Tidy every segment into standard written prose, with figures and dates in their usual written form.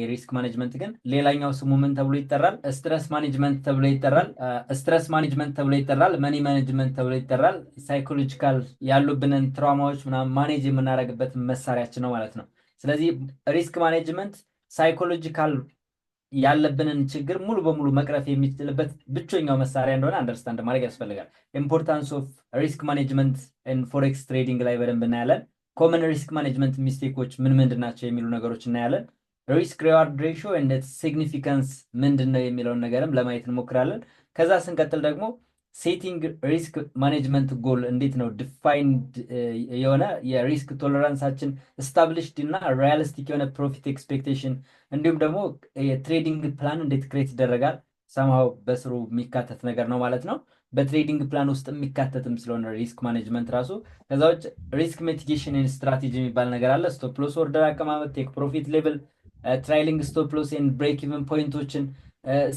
ሪስክ ማኔጅመንት ግን ሌላኛው ስሙ ምን ተብሎ ይጠራል? ስትረስ ማኔጅመንት ተብሎ ይጠራል። ስትረስ ማኔጅመንት ተብሎ ይጠራል። መኒ ማኔጅመንት ተብሎ ይጠራል። ሳይኮሎጂካል ያሉብንን ትራውማዎች ምናምን ማኔጅ የምናደርግበት መሳሪያችን ነው ማለት ነው። ስለዚህ ሪስክ ማኔጅመንት ሳይኮሎጂካል ያለብንን ችግር ሙሉ በሙሉ መቅረፍ የሚችልበት ብቸኛው መሳሪያ እንደሆነ አንደርስታንድ ማድረግ ያስፈልጋል። ኢምፖርታንስ ኦፍ ሪስክ ማኔጅመንት ኢን ፎሬክስ ትሬዲንግ ላይ በደንብ እናያለን። ኮመን ሪስክ ማኔጅመንት ሚስቴኮች ምን ምንድን ናቸው የሚሉ ነገሮች እናያለን። ሪስክ ሪዋርድ ሬሽዮ እንደ ሲግኒፊካንስ ምንድን ነው የሚለውን ነገርም ለማየት እንሞክራለን። ከዛ ስንቀጥል ደግሞ ሴቲንግ ሪስክ ማኔጅመንት ጎል እንዴት ነው ዲፋይንድ የሆነ የሪስክ ቶለራንሳችን ስታብሊሽድ እና ሪያሊስቲክ የሆነ ፕሮፊት ኤክስፔክቴሽን እንዲሁም ደግሞ የትሬዲንግ ፕላን እንዴት ክሬት ይደረጋል ሰምሃው በስሩ የሚካተት ነገር ነው ማለት ነው። በትሬዲንግ ፕላን ውስጥ የሚካተትም ስለሆነ ሪስክ ማኔጅመንት ራሱ። ከዛ ውጭ ሪስክ ሚቲጌሽን ስትራቴጂ የሚባል ነገር አለ። ስቶፕ ሎስ ኦርደር አቀማመጥ፣ ቴክ ፕሮፊት ሌቭል፣ ትራይሊንግ ስቶፕ ሎስ ኤንድ ብሬክ ኢቨን ፖይንቶችን፣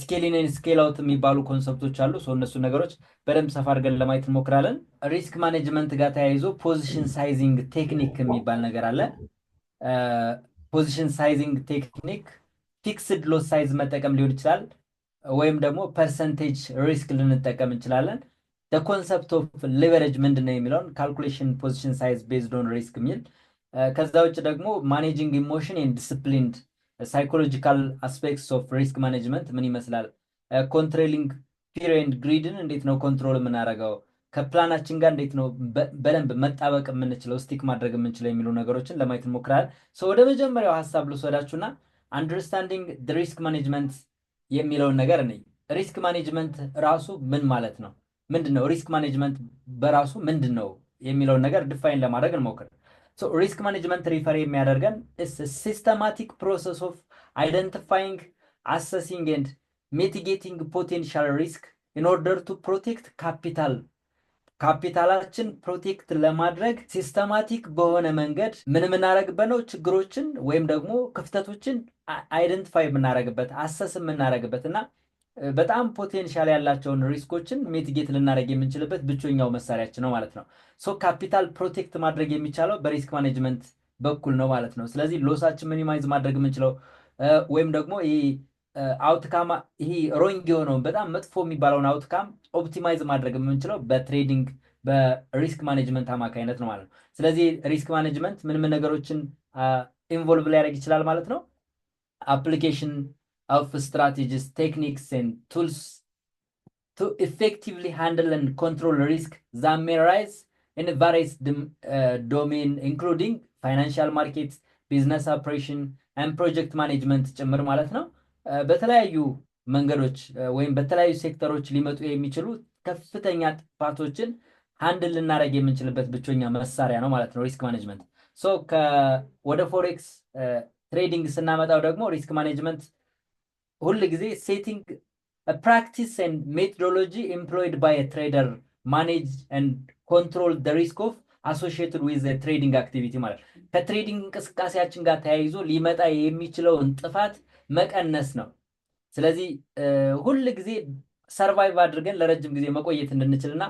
ስኬሊን ስኬል አውት የሚባሉ ኮንሰፕቶች አሉ። እነሱ ነገሮች በደንብ ሰፋ አድርገን ለማየት እንሞክራለን። ሪስክ ማኔጅመንት ጋር ተያይዞ ፖዚሽን ሳይዚንግ ቴክኒክ የሚባል ነገር አለ። ፖዚሽን ሳይዚንግ ቴክኒክ ፊክስድ ሎስ ሳይዝ መጠቀም ሊሆን ይችላል፣ ወይም ደግሞ ፐርሰንቴጅ ሪስክ ልንጠቀም እንችላለን። ኮንሰፕት ኦፍ ሊቨሬጅ ምንድን ነው የሚለውን ካልኩሌሽን ፖዚሽን ሳይዝ ቤዝድ ኦን ሪስክ የሚል። ከዛ ውጭ ደግሞ ማኔጂንግ ኢሞሽን ኤንድ ዲስፕሊንድ ሳይኮሎጂካል አስፔክትስ ኦፍ ሪስክ ማኔጅመንት ምን ይመስላል፣ ኮንትሮሊንግ ፊር ኤንድ ግሪድን እንዴት ነው ኮንትሮል የምናደርገው፣ ከፕላናችን ጋር እንዴት ነው በደንብ መጣበቅ የምንችለው ስቲክ ማድረግ የምንችለው የሚሉ ነገሮችን ለማየት እንሞክራለን። ወደ መጀመሪያው ሀሳብ ልውሰዳችሁና አንደርስታንዲንግ ሪስክ ማኔጅመንት የሚለውን ነገር እኔ ሪስክ ማኔጅመንት ራሱ ምን ማለት ነው፣ ምንድን ነው ሪስክ ማኔጅመንት በራሱ ምንድን ነው የሚለውን ነገር ዲፋይን ለማድረግ እንሞክር። ሪስክ ማኔጅመንት ሪፈር የሚያደርገን ሲስተማቲክ ፕሮሰስ ኦፍ አይደንቲፋይንግ አሰሲንግ ኤንድ ሚቲጌቲንግ ፖቴንሻል ሪስክ ኢን ኦርደር ቱ ፕሮቴክት ካፒታላችን ፕሮቴክት ለማድረግ ሲስተማቲክ በሆነ መንገድ ምን የምናደርግበት ነው፣ ችግሮችን ወይም ደግሞ ክፍተቶችን አይደንቲፋይ የምናደርግበት አሰስ የምናደርግበት እና በጣም ፖቴንሻል ያላቸውን ሪስኮችን ሚቲጌት ልናደርግ የምንችልበት ብቸኛው መሳሪያችን ነው ማለት ነው። ካፒታል ፕሮቴክት ማድረግ የሚቻለው በሪስክ ማኔጅመንት በኩል ነው ማለት ነው። ስለዚህ ሎሳችን ሚኒማይዝ ማድረግ የምንችለው ወይም ደግሞ አውትካም ይሄ ሮንግ የሆነውን በጣም መጥፎ የሚባለውን አውትካም ኦፕቲማይዝ ማድረግ የምንችለው በትሬዲንግ በሪስክ ማኔጅመንት አማካኝነት ነው ማለት ነው። ስለዚህ ሪስክ ማኔጅመንት ምን ምን ነገሮችን ኢንቮልቭ ሊያደርግ ይችላል ማለት ነው። አፕሊኬሽን ኦፍ ስትራቴጂስ ቴክኒክስ ኤንድ ቱልስ ቱ ኢፌክቲቭሊ ሃንድል ኤንድ ኮንትሮል ሪስክ ዛት ሜይ ራይዝ ኢን ቫሪየስ ዶሜን ኢንክሉዲንግ ፋይናንሻል ማርኬት፣ ቢዝነስ ኦፕሬሽን ኤንድ ፕሮጀክት ማኔጅመንት ጭምር ማለት ነው። በተለያዩ መንገዶች ወይም በተለያዩ ሴክተሮች ሊመጡ የሚችሉ ከፍተኛ ጥፋቶችን ሃንድል ልናደርግ የምንችልበት ብቸኛ መሳሪያ ነው ማለት ነው ሪስክ ማኔጅመንት። ወደ ፎሬክስ ትሬዲንግ ስናመጣው ደግሞ ሪስክ ማኔጅመንት ሁል ጊዜ ሴቲንግ ፕራክቲስ ኤንድ ሜቶዶሎጂ ኤምፕሎይድ ባይ ትሬደር ማኔጅ ኤንድ ኮንትሮል ደ ሪስክ ኦፍ አሶሺየትድ ዊዝ ትሬዲንግ አክቲቪቲ ማለት ከትሬዲንግ እንቅስቃሴያችን ጋር ተያይዞ ሊመጣ የሚችለውን ጥፋት መቀነስ ነው። ስለዚህ ሁል ጊዜ ሰርቫይቭ አድርገን ለረጅም ጊዜ መቆየት እንድንችልና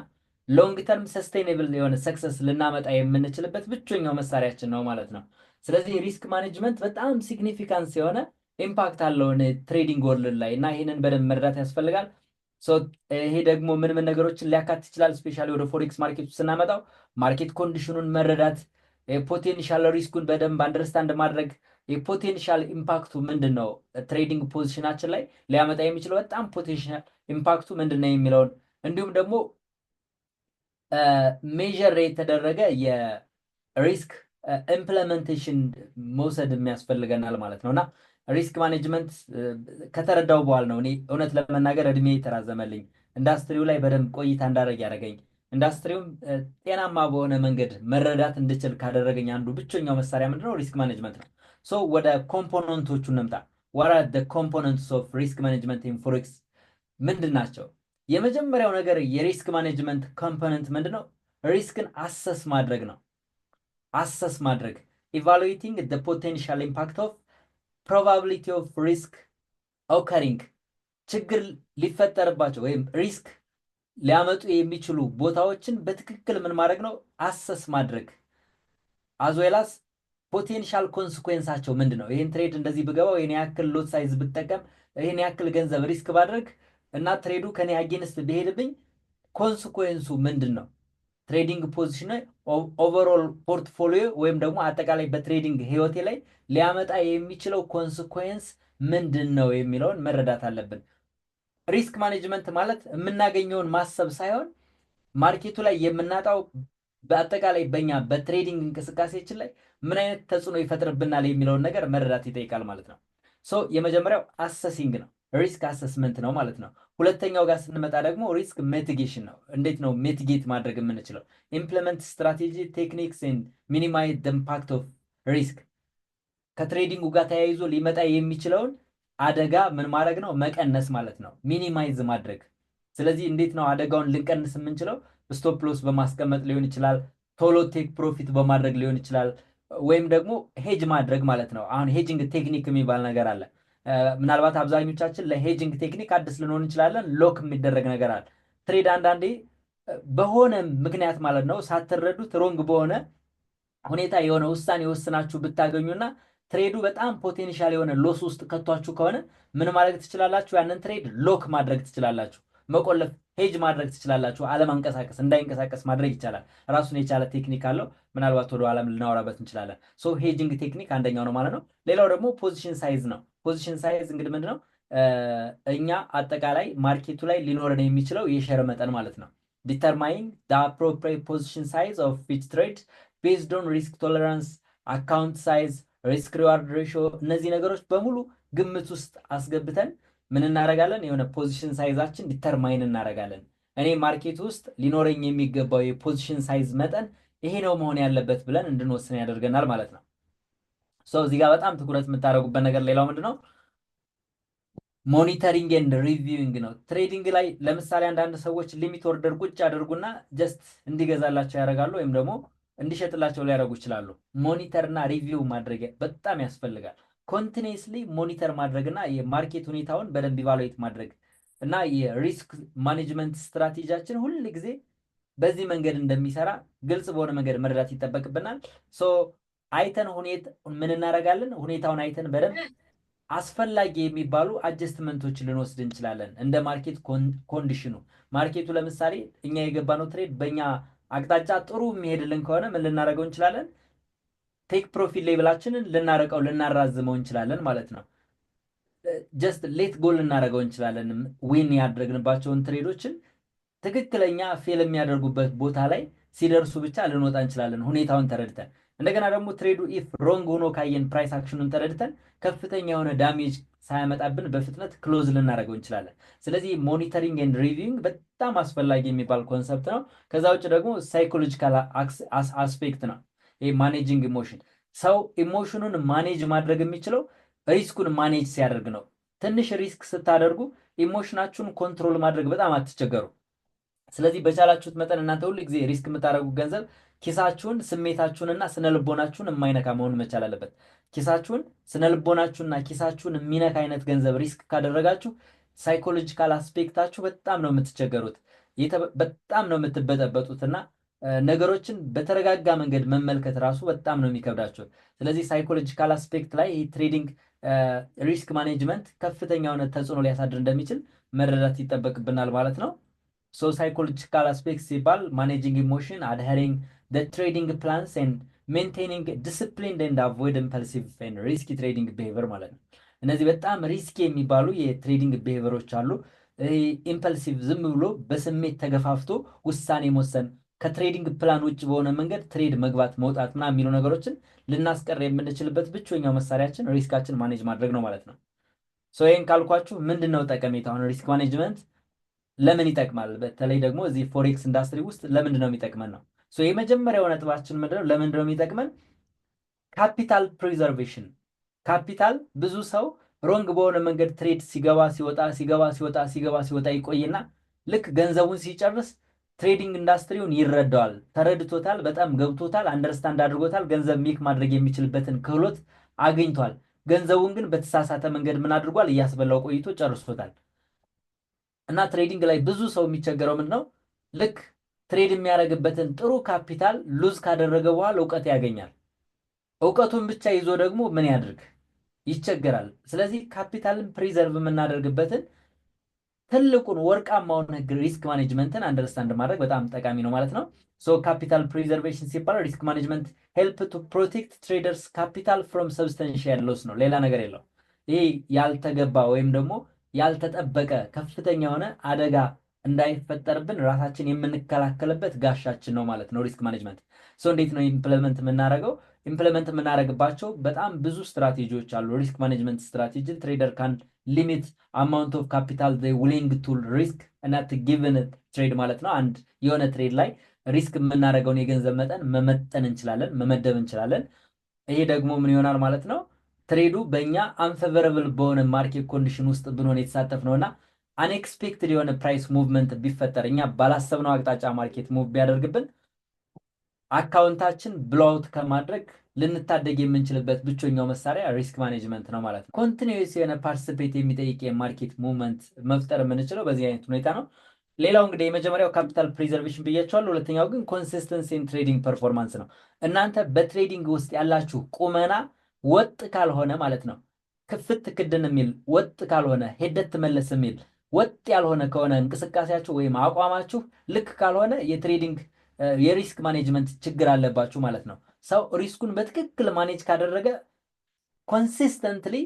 ሎንግ ተርም ሰስቴይነብል የሆነ ሰክሰስ ልናመጣ የምንችልበት ብቸኛው መሳሪያችን ነው ማለት ነው። ስለዚህ ሪስክ ማኔጅመንት በጣም ሲግኒፊካንስ የሆነ ኢምፓክት አለውን ትሬዲንግ ወርልድ ላይ እና ይህንን በደንብ መረዳት ያስፈልጋል። ይሄ ደግሞ ምን ምን ነገሮችን ሊያካትት ይችላል? ስፔሻሊ ወደ ፎሬክስ ማርኬቱ ስናመጣው ማርኬት ኮንዲሽኑን መረዳት፣ ፖቴንሻል ሪስኩን በደንብ አንደርስታንድ ማድረግ፣ የፖቴንሻል ኢምፓክቱ ምንድን ነው ትሬዲንግ ፖዚሽናችን ላይ ሊያመጣ የሚችለው በጣም ፖቴንሻል ኢምፓክቱ ምንድን ነው የሚለውን እንዲሁም ደግሞ ሜዥር የተደረገ የሪስክ ኢምፕለሜንቴሽን መውሰድ የሚያስፈልገናል ማለት ነው። እና ሪስክ ማኔጅመንት ከተረዳው በኋላ ነው እኔ እውነት ለመናገር እድሜ የተራዘመልኝ ኢንዱስትሪው ላይ በደንብ ቆይታ እንዳደረግ ያደረገኝ ኢንዱስትሪውም ጤናማ በሆነ መንገድ መረዳት እንድችል ካደረገኝ አንዱ ብቸኛው መሳሪያ ምንድነው? ሪስክ ማኔጅመንት ነው። ወደ ኮምፖነንቶቹ እንምጣ። what are the components of risk management in forex ምንድን ናቸው? የመጀመሪያው ነገር የሪስክ ማኔጅመንት ኮምፖነንት ምንድነው? ሪስክን አሰስ ማድረግ ነው። አሰስ ማድረግ evaluating the potential impact of probability of risk occurring ችግር ሊፈጠርባቸው ወይም ሪስክ ሊያመጡ የሚችሉ ቦታዎችን በትክክል ምን ማድረግ ነው? አሰስ ማድረግ as well as ፖቴንሻል ኮንስኩዌንሳቸው ምንድን ነው? ይህን ትሬድ እንደዚህ ብገባው ይህን ያክል ሎት ሳይዝ ብጠቀም ይህን ያክል ገንዘብ ሪስክ ባድርግ እና ትሬዱ ከኔ አጌንስት ቢሄድብኝ ኮንስኩዌንሱ ምንድን ነው? ትሬዲንግ ፖዚሽን ኦቨርኦል ፖርትፎሊዮ ወይም ደግሞ አጠቃላይ በትሬዲንግ ህይወቴ ላይ ሊያመጣ የሚችለው ኮንስኩዌንስ ምንድን ነው የሚለውን መረዳት አለብን። ሪስክ ማኔጅመንት ማለት የምናገኘውን ማሰብ ሳይሆን ማርኬቱ ላይ የምናጣው በአጠቃላይ በእኛ በትሬዲንግ እንቅስቃሴችን ላይ ምን አይነት ተጽዕኖ ይፈጥርብናል የሚለውን ነገር መረዳት ይጠይቃል ማለት ነው። ሶ የመጀመሪያው አሰሲንግ ነው፣ ሪስክ አሰስመንት ነው ማለት ነው። ሁለተኛው ጋር ስንመጣ ደግሞ ሪስክ ሚቲጌሽን ነው። እንዴት ነው ሚቲጌት ማድረግ የምንችለው? ኢምፕሊመንት ስትራቴጂ ቴክኒክስ ኤንድ ሚኒማይዝ ዘ ኢምፓክት ኦፍ ሪስክ። ከትሬዲንጉ ጋር ተያይዞ ሊመጣ የሚችለውን አደጋ ምን ማድረግ ነው? መቀነስ ማለት ነው፣ ሚኒማይዝ ማድረግ። ስለዚህ እንዴት ነው አደጋውን ልንቀንስ የምንችለው? ስቶፕ ሎስ በማስቀመጥ ሊሆን ይችላል፣ ቶሎ ቴክ ፕሮፊት በማድረግ ሊሆን ይችላል፣ ወይም ደግሞ ሄጅ ማድረግ ማለት ነው። አሁን ሄጂንግ ቴክኒክ የሚባል ነገር አለ። ምናልባት አብዛኞቻችን ለሄጂንግ ቴክኒክ አዲስ ልንሆን እንችላለን። ሎክ የሚደረግ ነገር አለ። ትሬድ አንዳንዴ በሆነ ምክንያት ማለት ነው ሳትረዱት ሮንግ በሆነ ሁኔታ የሆነ ውሳኔ ወስናችሁ ብታገኙና ትሬዱ በጣም ፖቴንሻል የሆነ ሎስ ውስጥ ከቷችሁ ከሆነ ምን ማድረግ ትችላላችሁ? ያንን ትሬድ ሎክ ማድረግ ትችላላችሁ፣ መቆለፍ፣ ሄጅ ማድረግ ትችላላችሁ። አለማንቀሳቀስ፣ እንዳይንቀሳቀስ ማድረግ ይቻላል። ራሱን የቻለ ቴክኒክ አለው። ምናልባት ወደ ኋላም ልናወራበት እንችላለን። ሶ ሄጂንግ ቴክኒክ አንደኛው ነው ማለት ነው። ሌላው ደግሞ ፖዚሽን ሳይዝ ነው። ፖዚሽን ሳይዝ እንግዲህ ምንድነው? እኛ አጠቃላይ ማርኬቱ ላይ ሊኖረን የሚችለው የሼር መጠን ማለት ነው። ዲተርማይን the appropriate position size of each trade based on risk tolerance, account size, risk reward ratio። እነዚህ ነገሮች በሙሉ ግምት ውስጥ አስገብተን ምን እናደርጋለን? የሆነ ፖዚሽን ሳይዛችን ዲተርማይን እናደርጋለን። እኔ ማርኬት ውስጥ ሊኖረኝ የሚገባው የፖዚሽን ሳይዝ መጠን ይሄ ነው መሆን ያለበት ብለን እንድንወስን ያደርገናል ማለት ነው። እዚህ ጋር በጣም ትኩረት የምታደርጉበት ነገር ሌላው ምንድነው? ሞኒተሪንግ ኤንድ ሪቪዊንግ ነው። ትሬዲንግ ላይ ለምሳሌ አንዳንድ ሰዎች ሊሚት ኦርደር ቁጭ ያደርጉና ጀስት እንዲገዛላቸው ያደርጋሉ፣ ወይም ደግሞ እንዲሸጥላቸው ሊያደርጉ ይችላሉ። ሞኒተር እና ሪቪው ማድረግ በጣም ያስፈልጋል። ኮንቲኒስሊ ሞኒተር ማድረግና የማርኬት ሁኔታውን በደንብ ኢቫሉዌት ማድረግ እና የሪስክ ማኔጅመንት ስትራቴጂያችን ሁል ጊዜ በዚህ መንገድ እንደሚሰራ ግልጽ በሆነ መንገድ መረዳት ይጠበቅብናል። አይተን ምን እናደርጋለን? ሁኔታውን አይተን በደንብ አስፈላጊ የሚባሉ አጀስትመንቶች ልንወስድ እንችላለን። እንደ ማርኬት ኮንዲሽኑ ማርኬቱ ለምሳሌ እኛ የገባነው ትሬድ በእኛ አቅጣጫ ጥሩ የሚሄድልን ከሆነ ምን ልናደርገው እንችላለን? ቴክ ፕሮፊት ሌብላችንን ልናራዝመው እንችላለን ማለት ነው። ጀስት ሌት ጎል ልናደርገው እንችላለን። ዊን ያደረግንባቸውን ትሬዶችን ትክክለኛ ፌል የሚያደርጉበት ቦታ ላይ ሲደርሱ ብቻ ልንወጣ እንችላለን፣ ሁኔታውን ተረድተን። እንደገና ደግሞ ትሬዱ ኢፍ ሮንግ ሆኖ ካየን ፕራይስ አክሽኑን ተረድተን ከፍተኛ የሆነ ዳሜጅ ሳያመጣብን በፍጥነት ክሎዝ ልናደርገው እንችላለን። ስለዚህ ሞኒተሪንግ ኤንድ ሪቪዊንግ በጣም አስፈላጊ የሚባል ኮንሰፕት ነው። ከዛ ውጭ ደግሞ ሳይኮሎጂካል አስፔክት ነው። ይህ ማኔጂንግ ኢሞሽን፣ ሰው ኢሞሽኑን ማኔጅ ማድረግ የሚችለው ሪስኩን ማኔጅ ሲያደርግ ነው። ትንሽ ሪስክ ስታደርጉ ኢሞሽናችሁን ኮንትሮል ማድረግ በጣም አትቸገሩ። ስለዚህ በቻላችሁት መጠን እናንተ ሁሉ ጊዜ ሪስክ የምታደርጉት ገንዘብ ኪሳችሁን፣ ስሜታችሁንና ስነልቦናችሁን የማይነካ መሆን መቻል አለበት። ኪሳችሁን፣ ስነልቦናችሁንና ኪሳችሁን የሚነካ አይነት ገንዘብ ሪስክ ካደረጋችሁ ሳይኮሎጂካል አስፔክታችሁ በጣም ነው የምትቸገሩት፣ በጣም ነው የምትበጠበጡትና ነገሮችን በተረጋጋ መንገድ መመልከት ራሱ በጣም ነው የሚከብዳቸው። ስለዚህ ሳይኮሎጂካል አስፔክት ላይ ትሬዲንግ ሪስክ ማኔጅመንት ከፍተኛ የሆነ ተጽዕኖ ሊያሳድር እንደሚችል መረዳት ይጠበቅብናል ማለት ነው። ሳይኮሎጂካል አስፔክት ሲባል ማኔጂንግ ኢሞሽን፣ አድሄሪንግ the trading plans and maintaining disciplined and avoid impulsive and risky trading behavior ማለት ነው። እነዚህ በጣም ሪስኪ የሚባሉ የትሬዲንግ ቢሄቪየሮች አሉ። ኢምፐልሲቭ፣ ዝም ብሎ በስሜት ተገፋፍቶ ውሳኔ መወሰን፣ ከትሬዲንግ ፕላን ውጭ በሆነ መንገድ ትሬድ መግባት መውጣት ምናምን የሚሉ ነገሮችን ልናስቀር የምንችልበት ብቸኛው መሳሪያችን ሪስካችን ማኔጅ ማድረግ ነው ማለት ነው። ይህን ካልኳችሁ ምንድን ነው ጠቀሜታ? አሁን ሪስክ ማኔጅመንት ለምን ይጠቅማል? በተለይ ደግሞ እዚህ ፎሬክስ ኢንዱስትሪ ውስጥ ለምንድን ነው የሚጠቅመን ነው። የመጀመሪያው ነጥባችን ምንድነው? ለምንድን ነው የሚጠቅመን? ካፒታል ፕሪዘርቬሽን። ካፒታል ብዙ ሰው ሮንግ በሆነ መንገድ ትሬድ ሲገባ ይቆይና ልክ ገንዘቡን ሲጨርስ ትሬዲንግ ኢንዱስትሪውን ይረዳዋል፣ ተረድቶታል፣ በጣም ገብቶታል፣ አንደርስታንድ አድርጎታል፣ ገንዘብ ሜክ ማድረግ የሚችልበትን ክህሎት አግኝቷል። ገንዘቡን ግን በተሳሳተ መንገድ ምን አድርጓል? እያስበላው ቆይቶ ጨርሶታል። እና ትሬዲንግ ላይ ብዙ ሰው የሚቸገረው ምንድነው? ልክ ትሬድ የሚያደርግበትን ጥሩ ካፒታል ሉዝ ካደረገ በኋላ እውቀት ያገኛል። እውቀቱን ብቻ ይዞ ደግሞ ምን ያድርግ? ይቸገራል። ስለዚህ ካፒታልን ፕሪዘርቭ የምናደርግበትን ትልቁን ወርቃማውን ህግ ሪስክ ማኔጅመንትን አንደርስታንድ ማድረግ በጣም ጠቃሚ ነው ማለት ነው። ሶ ካፒታል ፕሪዘርቬሽን ሲባል ሪስክ ማኔጅመንት ሄልፕ ቱ ፕሮቴክት ትሬደርስ ካፒታል ፍሮም ሰብስታንሺያል ሎስ ነው፣ ሌላ ነገር የለው። ይህ ያልተገባ ወይም ደግሞ ያልተጠበቀ ከፍተኛ የሆነ አደጋ እንዳይፈጠርብን ራሳችን የምንከላከልበት ጋሻችን ነው ማለት ነው ሪስክ ማኔጅመንት። ሶ እንዴት ነው ኢምፕሊመንት የምናደርገው? ኢምፕሊመንት የምናደርግባቸው በጣም ብዙ ስትራቴጂዎች አሉ። ሪስክ ማኔጅመንት ስትራቴጂን ትሬደር ካን ሊሚት አማውንት ኦፍ ካፒታል ዊሊንግ ቱ ሪስክ እናት ጊቨን ትሬድ ማለት ነው። አንድ የሆነ ትሬድ ላይ ሪስክ የምናደርገውን የገንዘብ መጠን መመጠን እንችላለን፣ መመደብ እንችላለን። ይሄ ደግሞ ምን ይሆናል ማለት ነው? ትሬዱ በእኛ አንፌቨረብል በሆነ ማርኬት ኮንዲሽን ውስጥ ብንሆን የተሳተፍ ነውና አንኤክስፔክትድ የሆነ ፕራይስ ሙቭመንት ቢፈጠር እኛ ባላሰብነው አቅጣጫ ማርኬት ሙቭ ቢያደርግብን አካውንታችን ብሎውት ከማድረግ ልንታደግ የምንችልበት ብቸኛው መሳሪያ ሪስክ ማኔጅመንት ነው ማለት ነው። ኮንቲኒዩስ የሆነ ፓርቲሲፔት የሚጠይቅ የማርኬት ሙቭመንት መፍጠር የምንችለው በዚህ አይነት ሁኔታ ነው። ሌላው እንግዲህ የመጀመሪያው ካፒታል ፕሪዘርቬሽን ብያቸዋለሁ። ሁለተኛው ግን ኮንሲስተንሲ ኢን ትሬዲንግ ፐርፎርማንስ ነው። እናንተ በትሬዲንግ ውስጥ ያላችሁ ቁመና ወጥ ካልሆነ ማለት ነው፣ ክፍት ክድን የሚል ወጥ ካልሆነ፣ ሄደት መለስ የሚል ወጥ ያልሆነ ከሆነ እንቅስቃሴያችሁ ወይም አቋማችሁ ልክ ካልሆነ የትሬዲንግ የሪስክ ማኔጅመንት ችግር አለባችሁ ማለት ነው። ሰው ሪስኩን በትክክል ማኔጅ ካደረገ ኮንሲስተንትሊ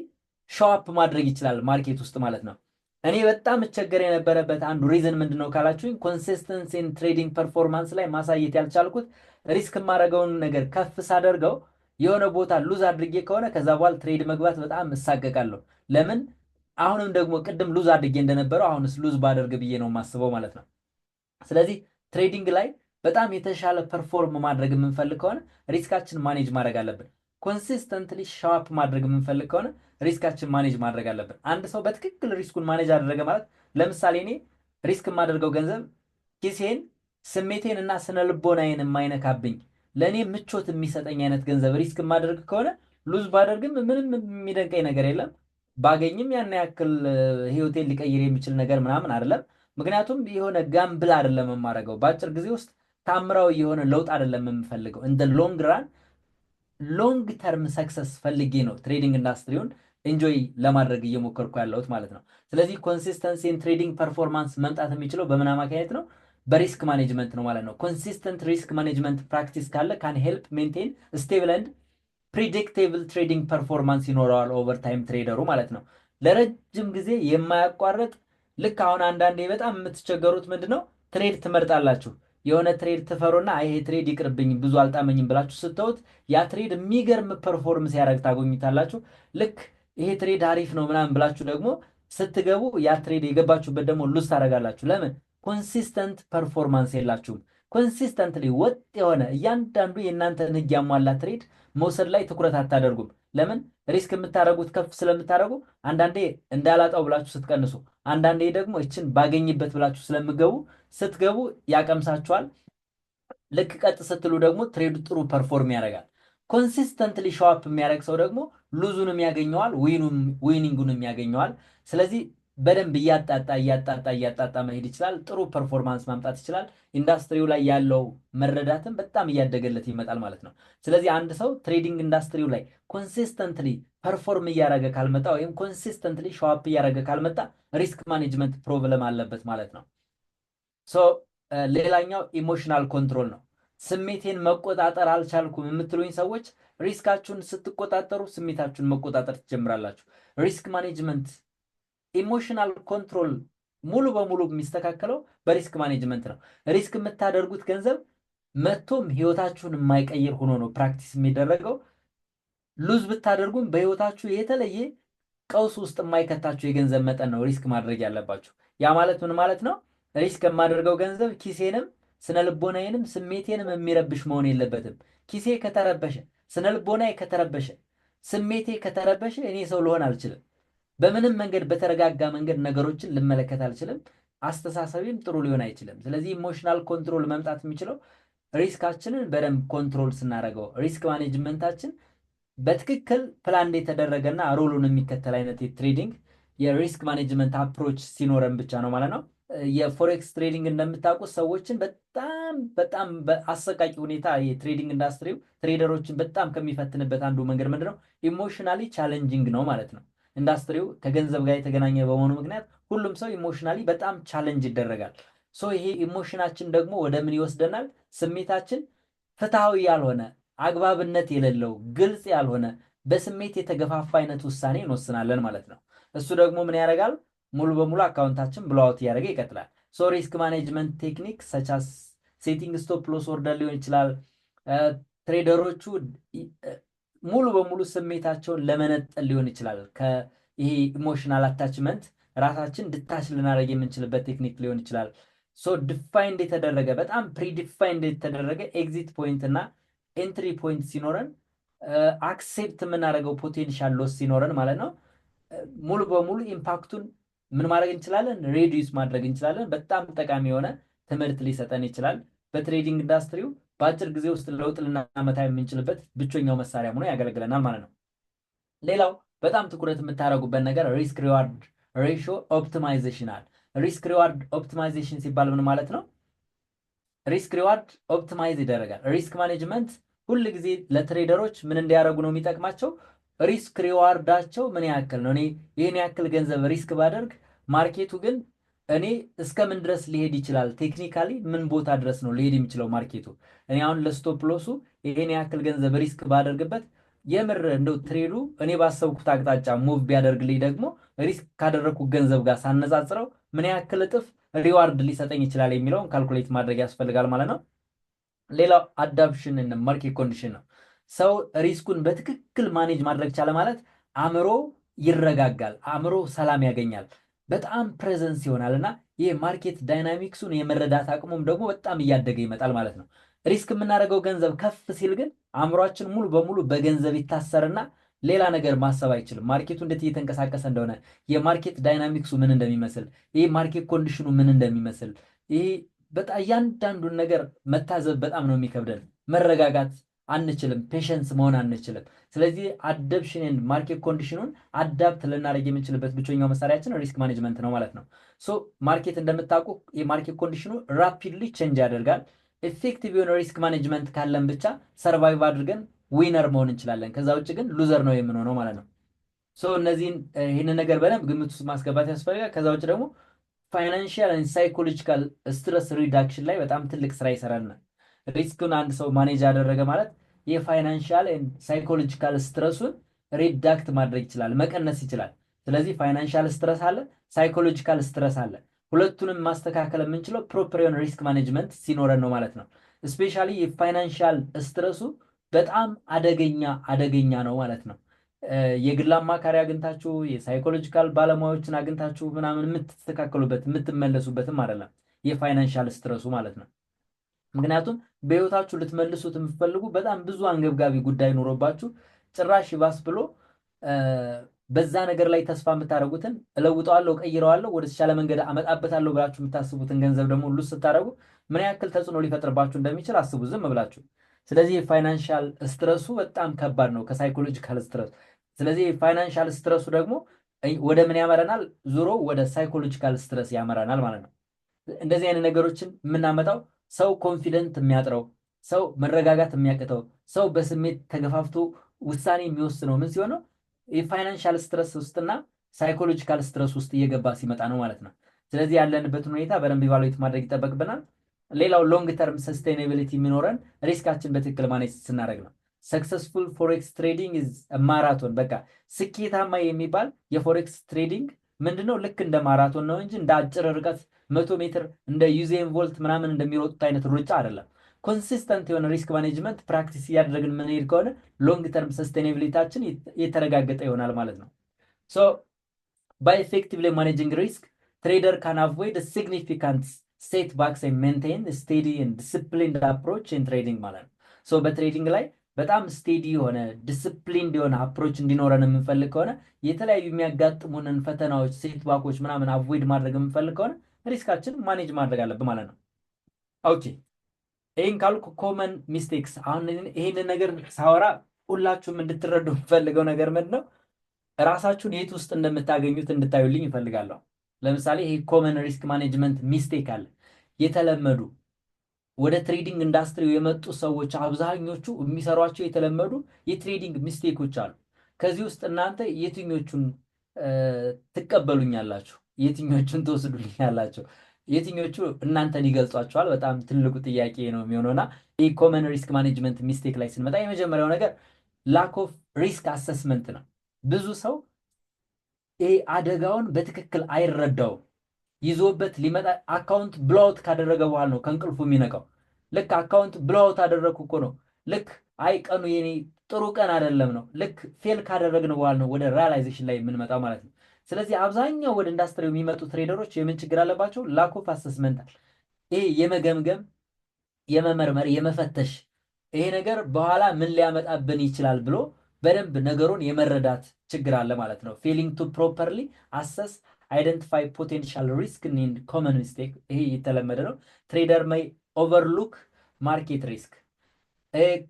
ሾፕ ማድረግ ይችላል ማርኬት ውስጥ ማለት ነው። እኔ በጣም እቸገር የነበረበት አንዱ ሪዝን ምንድነው ካላችሁኝ፣ ኮንሲስተንሲ ኢን ትሬዲንግ ፐርፎርማንስ ላይ ማሳየት ያልቻልኩት ሪስክ የማደርገውን ነገር ከፍ ሳደርገው የሆነ ቦታ ሉዝ አድርጌ ከሆነ ከዛ በኋላ ትሬድ መግባት በጣም እሳቀቃለሁ። ለምን? አሁንም ደግሞ ቅድም ሉዝ አድርጌ እንደነበረው አሁንስ ሉዝ ባደርግ ብዬ ነው የማስበው ማለት ነው። ስለዚህ ትሬዲንግ ላይ በጣም የተሻለ ፐርፎርም ማድረግ የምንፈልግ ከሆነ ሪስካችን ማኔጅ ማድረግ አለብን። ኮንሲስተንትሊ ሻርፕ ማድረግ የምንፈልግ ከሆነ ሪስካችን ማኔጅ ማድረግ አለብን። አንድ ሰው በትክክል ሪስኩን ማኔጅ አደረገ ማለት፣ ለምሳሌ እኔ ሪስክ የማደርገው ገንዘብ ኪሴን፣ ስሜቴን እና ስነ ልቦናዬን የማይነካብኝ ለእኔ ምቾት የሚሰጠኝ አይነት ገንዘብ ሪስክ የማደርግ ከሆነ ሉዝ ባደርግም ምንም የሚደንቀኝ ነገር የለም። ባገኝም ያን ያክል ህይወቴን ሊቀይር የሚችል ነገር ምናምን አይደለም። ምክንያቱም የሆነ ጋምብል አይደለም የማደርገው። በአጭር ጊዜ ውስጥ ታምራዊ የሆነ ለውጥ አይደለም የምፈልገው። እንደ ሎንግ ራን ሎንግ ተርም ሰክሰስ ፈልጌ ነው ትሬዲንግ ኢንዱስትሪውን ኢንጆይ ለማድረግ እየሞከርኩ ያለሁት ማለት ነው። ስለዚህ ኮንሲስተንሲን ትሬዲንግ ፐርፎርማንስ መምጣት የሚችለው በምን አማካኝነት ነው? በሪስክ ማኔጅመንት ነው ማለት ነው። ኮንሲስተንት ሪስክ ማኔጅመንት ፕራክቲስ ካለ ካን ሄልፕ ሜንቴን ስቴብል ኤንድ ፕሪዲክቴብል ትሬዲንግ ፐርፎርማንስ ይኖረዋል ኦቨር ታይም ትሬደሩ ማለት ነው። ለረጅም ጊዜ የማያቋርጥ ልክ አሁን አንዳንዴ በጣም የምትቸገሩት ምንድነው? ትሬድ ትመርጣላችሁ። የሆነ ትሬድ ትፈሩና ይሄ ትሬድ ይቅርብኝ ብዙ አልጣመኝም ብላችሁ ስትተውት ያ ትሬድ የሚገርም ፐርፎርም ሲያደርግ ታገኙታላችሁ። ልክ ይሄ ትሬድ አሪፍ ነው ምናምን ብላችሁ ደግሞ ስትገቡ ያ ትሬድ የገባችሁበት ደግሞ ሉዝ ታደርጋላችሁ። ለምን? ኮንሲስተንት ፐርፎርማንስ የላችሁም። ኮንሲስተንትሊ ወጥ የሆነ እያንዳንዱ የእናንተን ህግ ያሟላ ትሬድ መውሰድ ላይ ትኩረት አታደርጉም። ለምን? ሪስክ የምታደርጉት ከፍ ስለምታደርጉ፣ አንዳንዴ እንዳላጣው ብላችሁ ስትቀንሱ፣ አንዳንዴ ደግሞ ይችን ባገኝበት ብላችሁ ስለምገቡ ስትገቡ ያቀምሳችኋል። ልክ ቀጥ ስትሉ ደግሞ ትሬዱ ጥሩ ፐርፎርም ያደርጋል። ኮንሲስተንትሊ ሾፕ የሚያደርግ ሰው ደግሞ ሉዙንም ያገኘዋል፣ ዊኒንጉንም ያገኘዋል። ስለዚህ በደንብ እያጣጣ መሄድ ይችላል። ጥሩ ፐርፎርማንስ ማምጣት ይችላል። ኢንዱስትሪው ላይ ያለው መረዳትም በጣም እያደገለት ይመጣል ማለት ነው። ስለዚህ አንድ ሰው ትሬዲንግ ኢንዱስትሪው ላይ ኮንሲስተንትሊ ፐርፎርም እያደረገ ካልመጣ ወይም ኮንሲስተንትሊ ሾፕ እያደረገ ካልመጣ ሪስክ ማኔጅመንት ፕሮብለም አለበት ማለት ነው። ሶ ሌላኛው ኢሞሽናል ኮንትሮል ነው። ስሜቴን መቆጣጠር አልቻልኩም የምትሉኝ ሰዎች ሪስካችሁን ስትቆጣጠሩ ስሜታችሁን መቆጣጠር ትጀምራላችሁ። ሪስክ ማኔጅመንት ኢሞሽናል ኮንትሮል ሙሉ በሙሉ የሚስተካከለው በሪስክ ማኔጅመንት ነው። ሪስክ የምታደርጉት ገንዘብ መቶም ህይወታችሁን የማይቀይር ሆኖ ነው ፕራክቲስ የሚደረገው። ሉዝ ብታደርጉም በህይወታችሁ የተለየ ቀውስ ውስጥ የማይከታችሁ የገንዘብ መጠን ነው ሪስክ ማድረግ ያለባችሁ። ያ ማለት ምን ማለት ነው? ሪስክ የማደርገው ገንዘብ ኪሴንም ስነልቦናዬንም ስሜቴንም የሚረብሽ መሆን የለበትም። ኪሴ ከተረበሸ፣ ስነልቦናዬ ከተረበሸ፣ ስሜቴ ከተረበሸ እኔ ሰው ልሆን አልችልም። በምንም መንገድ በተረጋጋ መንገድ ነገሮችን ልመለከት አልችልም። አስተሳሰቢም ጥሩ ሊሆን አይችልም። ስለዚህ ኢሞሽናል ኮንትሮል መምጣት የሚችለው ሪስካችንን በደንብ ኮንትሮል ስናደርገው፣ ሪስክ ማኔጅመንታችን በትክክል ፕላን የተደረገና ሮሉን የሚከተል አይነት የትሬዲንግ የሪስክ ማኔጅመንት አፕሮች ሲኖረን ብቻ ነው ማለት ነው። የፎሬክስ ትሬዲንግ እንደምታውቁት ሰዎችን በጣም በጣም በአሰቃቂ ሁኔታ የትሬዲንግ ኢንዱስትሪው ትሬደሮችን በጣም ከሚፈትንበት አንዱ መንገድ ምንድነው? ኢሞሽናሊ ቻሌንጂንግ ነው ማለት ነው። ኢንዱስትሪው ከገንዘብ ጋር የተገናኘ በመሆኑ ምክንያት ሁሉም ሰው ኢሞሽናሊ በጣም ቻሌንጅ ይደረጋል። ሶ ይሄ ኢሞሽናችን ደግሞ ወደ ምን ይወስደናል? ስሜታችን ፍትሃዊ ያልሆነ አግባብነት የሌለው ግልጽ ያልሆነ በስሜት የተገፋፋ አይነት ውሳኔ እንወስናለን ማለት ነው። እሱ ደግሞ ምን ያደርጋል? ሙሉ በሙሉ አካውንታችን ብሎአውት እያደረገ ይቀጥላል። ሶ ሪስክ ማኔጅመንት ቴክኒክ ሰቻስ ሴቲንግ ስቶፕ ሎስ ኦርደር ሊሆን ይችላል። ትሬደሮቹ ሙሉ በሙሉ ስሜታቸውን ለመነጠል ሊሆን ይችላል። ከይሄ ኢሞሽናል አታችመንት ራሳችን ድታች ልናደርግ የምንችልበት ቴክኒክ ሊሆን ይችላል። ሶ ዲፋይንድ የተደረገ በጣም ፕሪዲፋይንድ የተደረገ ኤግዚት ፖይንት እና ኤንትሪ ፖይንት ሲኖረን አክሴፕት የምናደርገው ፖቴንሻል ሎስ ሲኖረን ማለት ነው ሙሉ በሙሉ ኢምፓክቱን ምን ማድረግ እንችላለን? ሬዲዩስ ማድረግ እንችላለን። በጣም ጠቃሚ የሆነ ትምህርት ሊሰጠን ይችላል። በትሬዲንግ ኢንዱስትሪው በአጭር ጊዜ ውስጥ ለውጥ ልናመጣ የምንችልበት ብቸኛው መሳሪያ ሆኖ ያገለግለናል ማለት ነው። ሌላው በጣም ትኩረት የምታደርጉበት ነገር ሪስክ ሪዋርድ ሬሽዮ ኦፕቲማይዜሽን አለ። ሪስክ ሪዋርድ ኦፕቲማይዜሽን ሲባል ምን ማለት ነው? ሪስክ ሪዋርድ ኦፕቲማይዝ ይደረጋል። ሪስክ ማኔጅመንት ሁል ጊዜ ለትሬደሮች ምን እንዲያደርጉ ነው የሚጠቅማቸው? ሪስክ ሪዋርዳቸው ምን ያክል ነው? እኔ ይህን ያክል ገንዘብ ሪስክ ባደርግ ማርኬቱ ግን እኔ እስከምን ድረስ ሊሄድ ይችላል? ቴክኒካሊ ምን ቦታ ድረስ ነው ሊሄድ የሚችለው ማርኬቱ? እኔ አሁን ለስቶፕ ሎሱ ይህን ያክል ገንዘብ ሪስክ ባደርግበት የምር እንደው ትሬዱ እኔ ባሰብኩት አቅጣጫ ሙቭ ቢያደርግልኝ ደግሞ ሪስክ ካደረግኩት ገንዘብ ጋር ሳነጻጽረው ምን ያክል እጥፍ ሪዋርድ ሊሰጠኝ ይችላል የሚለውን ካልኩሌት ማድረግ ያስፈልጋል ማለት ነው። ሌላው አዳፕሽን እና ማርኬት ኮንዲሽን ነው። ሰው ሪስኩን በትክክል ማኔጅ ማድረግ ቻለ ማለት አእምሮ ይረጋጋል፣ አእምሮ ሰላም ያገኛል፣ በጣም ፕሬዘንስ ይሆናል እና ይህ ማርኬት ዳይናሚክሱን የመረዳት አቅሙም ደግሞ በጣም እያደገ ይመጣል ማለት ነው። ሪስክ የምናደርገው ገንዘብ ከፍ ሲል ግን አእምሯችን ሙሉ በሙሉ በገንዘብ ይታሰርና ሌላ ነገር ማሰብ አይችልም። ማርኬቱ እንዴት እየተንቀሳቀሰ እንደሆነ፣ የማርኬት ዳይናሚክሱ ምን እንደሚመስል፣ ይህ ማርኬት ኮንዲሽኑ ምን እንደሚመስል፣ ይህ በጣም እያንዳንዱን ነገር መታዘብ በጣም ነው የሚከብደን። መረጋጋት አንችልም፣ ፔሸንስ መሆን አንችልም። ስለዚህ አዳፕሽን ማርኬት ኮንዲሽኑን አዳፕት ልናደርግ የምንችልበት ብቸኛው መሳሪያችን ሪስክ ማኔጅመንት ነው ማለት ነው። ሶ ማርኬት እንደምታውቁ የማርኬት ኮንዲሽኑ ራፒድሊ ቼንጅ ያደርጋል። ኤፌክቲቭ የሆነ ሪስክ ማኔጅመንት ካለን ብቻ ሰርቫይቭ አድርገን ዊነር መሆን እንችላለን። ከዛ ውጭ ግን ሉዘር ነው የምንሆነው ማለት ነው። ሶ እነዚህን ይህንን ነገር በደንብ ግምት ውስጥ ማስገባት ያስፈልጋል። ከዛ ውጭ ደግሞ ፋይናንሽል ሳይኮሎጂካል ስትረስ ሪዳክሽን ላይ በጣም ትልቅ ስራ ይሰራልናል። ሪስክን አንድ ሰው ማኔጅ ያደረገ ማለት የፋይናንሻል ሳይኮሎጂካል ስትረሱን ሪዳክት ማድረግ ይችላል፣ መቀነስ ይችላል። ስለዚህ ፋይናንሻል ስትረስ አለ፣ ሳይኮሎጂካል ስትረስ አለ። ሁለቱንም ማስተካከል የምንችለው ፕሮፐር የሆነ ሪስክ ማኔጅመንት ሲኖረን ነው ማለት ነው። ስፔሻሊ የፋይናንሻል ስትረሱ በጣም አደገኛ ነው ማለት ነው። የግል አማካሪ አግኝታችሁ የሳይኮሎጂካል ባለሙያዎችን አግኝታችሁ ምናምን የምትስተካከሉበት የምትመለሱበትም አይደለም የፋይናንሻል ስትረሱ ማለት ነው። ምክንያቱም በህይወታችሁ ልትመልሱት የምትፈልጉ በጣም ብዙ አንገብጋቢ ጉዳይ ኖሮባችሁ ጭራሽ ይባስ ብሎ በዛ ነገር ላይ ተስፋ የምታደርጉትን እለውጠዋለሁ፣ ቀይረዋለሁ፣ ወደ ተሻለ መንገድ አመጣበታለሁ ብላችሁ የምታስቡትን ገንዘብ ደግሞ ሁሉ ስታደርጉ ምን ያክል ተጽዕኖ ሊፈጥርባችሁ እንደሚችል አስቡ ዝም ብላችሁ። ስለዚህ የፋይናንሻል ስትረሱ በጣም ከባድ ነው ከሳይኮሎጂካል ስትረስ። ስለዚህ የፋይናንሻል ስትረሱ ደግሞ ወደ ምን ያመራናል? ዙሮ ወደ ሳይኮሎጂካል ስትረስ ያመራናል ማለት ነው። እንደዚህ አይነት ነገሮችን የምናመጣው ሰው ኮንፊደንት የሚያጥረው፣ ሰው መረጋጋት የሚያቅተው፣ ሰው በስሜት ተገፋፍቶ ውሳኔ የሚወስነው ምን ሲሆን ነው? የፋይናንሻል ስትረስ ውስጥና ሳይኮሎጂካል ስትረስ ውስጥ እየገባ ሲመጣ ነው ማለት ነው። ስለዚህ ያለንበትን ሁኔታ በደንብ ኢቫሉዌት ማድረግ ይጠበቅብናል። ሌላው ሎንግ ተርም ሰስቴናቢሊቲ የሚኖረን ሪስካችን በትክክል ማኔጅ ስናደርግ ነው። ሰክሰስፉል ፎሬክስ ትሬዲንግ ኢዝ ማራቶን። በቃ ስኬታማ የሚባል የፎሬክስ ትሬዲንግ ምንድነው? ልክ እንደ ማራቶን ነው እንጂ እንደ አጭር ርቀት 100 ሜትር እንደ ዩዜን ቮልት ምናምን እንደሚሮጡት አይነት ሩጫ አይደለም። ኮንሲስተንት የሆነ ሪስክ ማኔጅመንት ፕራክቲስ እያደረግን የምንሄድ ከሆነ ሎንግ ተርም ሰስቴናቢሊታችን የተረጋገጠ ይሆናል ማለት ነው። ሶ ባይ ኤፌክቲቭሊ ማኔጂንግ ሪስክ ትሬደር ካን አቮይድ ሲግኒፊካንት ሴትባክስ ኤንድ ሜንቴን ስቴዲ ኤንድ ዲስፕሊንድ አፕሮች ኢን ትሬዲንግ ማለት ነው። ሶ በትሬዲንግ ላይ በጣም ስቴዲ የሆነ ዲስፕሊንድ የሆነ አፕሮች እንዲኖረን የምንፈልግ ከሆነ የተለያዩ የሚያጋጥሙንን ፈተናዎች ሴትባኮች ምናምን አቮይድ ማድረግ የምንፈልግ ከሆነ ሪስካችን ማኔጅ ማድረግ አለብን ማለት ነው። ኦኬ ይህን ካልኩ ኮመን ሚስቴክስ፣ አሁን ይህንን ነገር ሳወራ ሁላችሁም እንድትረዱ የምፈልገው ነገር ምንድን ነው? ራሳችሁን የት ውስጥ እንደምታገኙት እንድታዩልኝ ይፈልጋለሁ። ለምሳሌ ይሄ ኮመን ሪስክ ማኔጅመንት ሚስቴክ አለ። የተለመዱ ወደ ትሬዲንግ ኢንዱስትሪው የመጡ ሰዎች አብዛኞቹ የሚሰሯቸው የተለመዱ የትሬዲንግ ሚስቴኮች አሉ። ከዚህ ውስጥ እናንተ የትኞቹን ትቀበሉኛላችሁ? የትኞቹን ትወስዱልኛላችሁ? የትኞቹ እናንተን ይገልጿቸዋል? በጣም ትልቁ ጥያቄ ነው የሚሆነውና ይህ ኮመን ሪስክ ማኔጅመንት ሚስቴክ ላይ ስንመጣ የመጀመሪያው ነገር ላክ ኦፍ ሪስክ አሰስመንት ነው። ብዙ ሰው ይሄ አደጋውን በትክክል አይረዳውም። ይዞበት ሊመጣ አካውንት ብሎውት ካደረገ በኋላ ነው ከእንቅልፉ የሚነቃው። ልክ አካውንት ብሎውት አደረግኩ እኮ ነው፣ ልክ አይ ቀኑ የኔ ጥሩ ቀን አይደለም ነው፣ ልክ ፌል ካደረግን በኋላ ነው ወደ ሪያላይዜሽን ላይ የምንመጣው ማለት ነው። ስለዚህ አብዛኛው ወደ ኢንዱስትሪ የሚመጡ ትሬደሮች የምን ችግር አለባቸው? ላክ ኦፍ አሰስመንት። ይሄ የመገምገም የመመርመር የመፈተሽ ይሄ ነገር በኋላ ምን ሊያመጣብን ይችላል ብሎ በደንብ ነገሩን የመረዳት ችግር አለ ማለት ነው። ፌሊንግ ቱ ፕሮፐርሊ አሰስ አይደንቲፋይ ፖቴንሻል ሪስክ ኢን ኮመን ሚስቴክ፣ ይሄ የተለመደ ነው። ትሬደር may overlook ማርኬት ሪስክ፣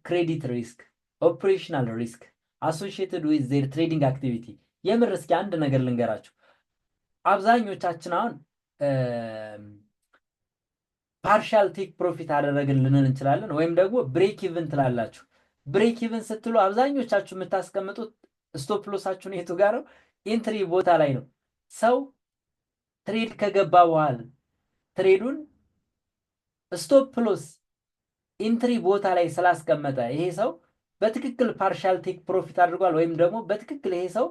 ክሬዲት ሪስክ፣ ኦፕሬሽናል ሪስክ associated with their trading activity። የምር እስኪ አንድ ነገር ልንገራችሁ። አብዛኞቻችን አሁን ፓርሻል ቴክ ፕሮፊት አደረግን ልንል እንችላለን፣ ወይም ደግሞ ብሬክ ኢቭን ትላላችሁ። ብሬክ ኢቭን ስትሉ አብዛኞቻችሁ የምታስቀምጡት ስቶፕ ሎሳችሁን የቱ ጋር ነው? ኢንትሪ ቦታ ላይ ነው። ሰው ትሬድ ከገባ በኋላ ትሬዱን ስቶፕ ሎስ ኢንትሪ ቦታ ላይ ስላስቀመጠ ይሄ ሰው በትክክል ፓርሻል ቴክ ፕሮፊት አድርጓል፣ ወይም ደግሞ በትክክል ይሄ ሰው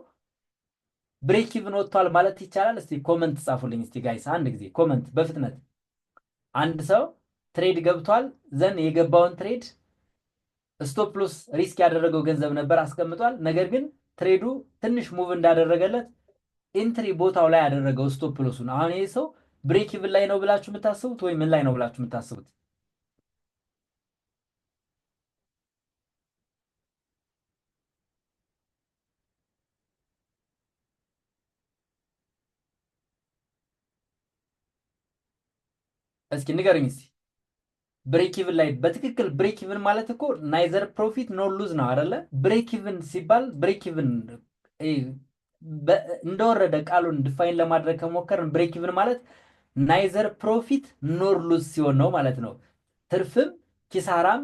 ብሬክ ኢቭን ወጥቷል ማለት ይቻላል? እስቲ ኮመንት ጻፉልኝ እስቲ ጋይስ፣ አንድ ጊዜ ኮመንት በፍጥነት። አንድ ሰው ትሬድ ገብቷል፣ ዘን የገባውን ትሬድ ስቶፕ ሎስ ሪስክ ያደረገው ገንዘብ ነበር አስቀምጧል። ነገር ግን ትሬዱ ትንሽ ሙቭ እንዳደረገለት ኢንትሪ ቦታው ላይ ያደረገው ስቶፕ ሎሱን። አሁን ይሄ ሰው ብሬክ ኢቭን ላይ ነው ብላችሁ የምታስቡት ወይ ምን ላይ ነው ብላችሁ የምታስቡት? እስኪ ንገረኝ እስኪ። ብሬክ ኢቭን ላይ በትክክል ብሬክ ኢቭን ማለት እኮ ናይዘር ፕሮፊት ኖ ሉዝ ነው አይደለ? ብሬክ ኢቭን ሲባል ብሬክ ኢቭን እንደወረደ ቃሉን ዲፋይን ለማድረግ ከሞከርን ብሬክ ኢቭን ማለት ናይዘር ፕሮፊት ኖር ሉዝ ሲሆን ነው ማለት ነው። ትርፍም ኪሳራም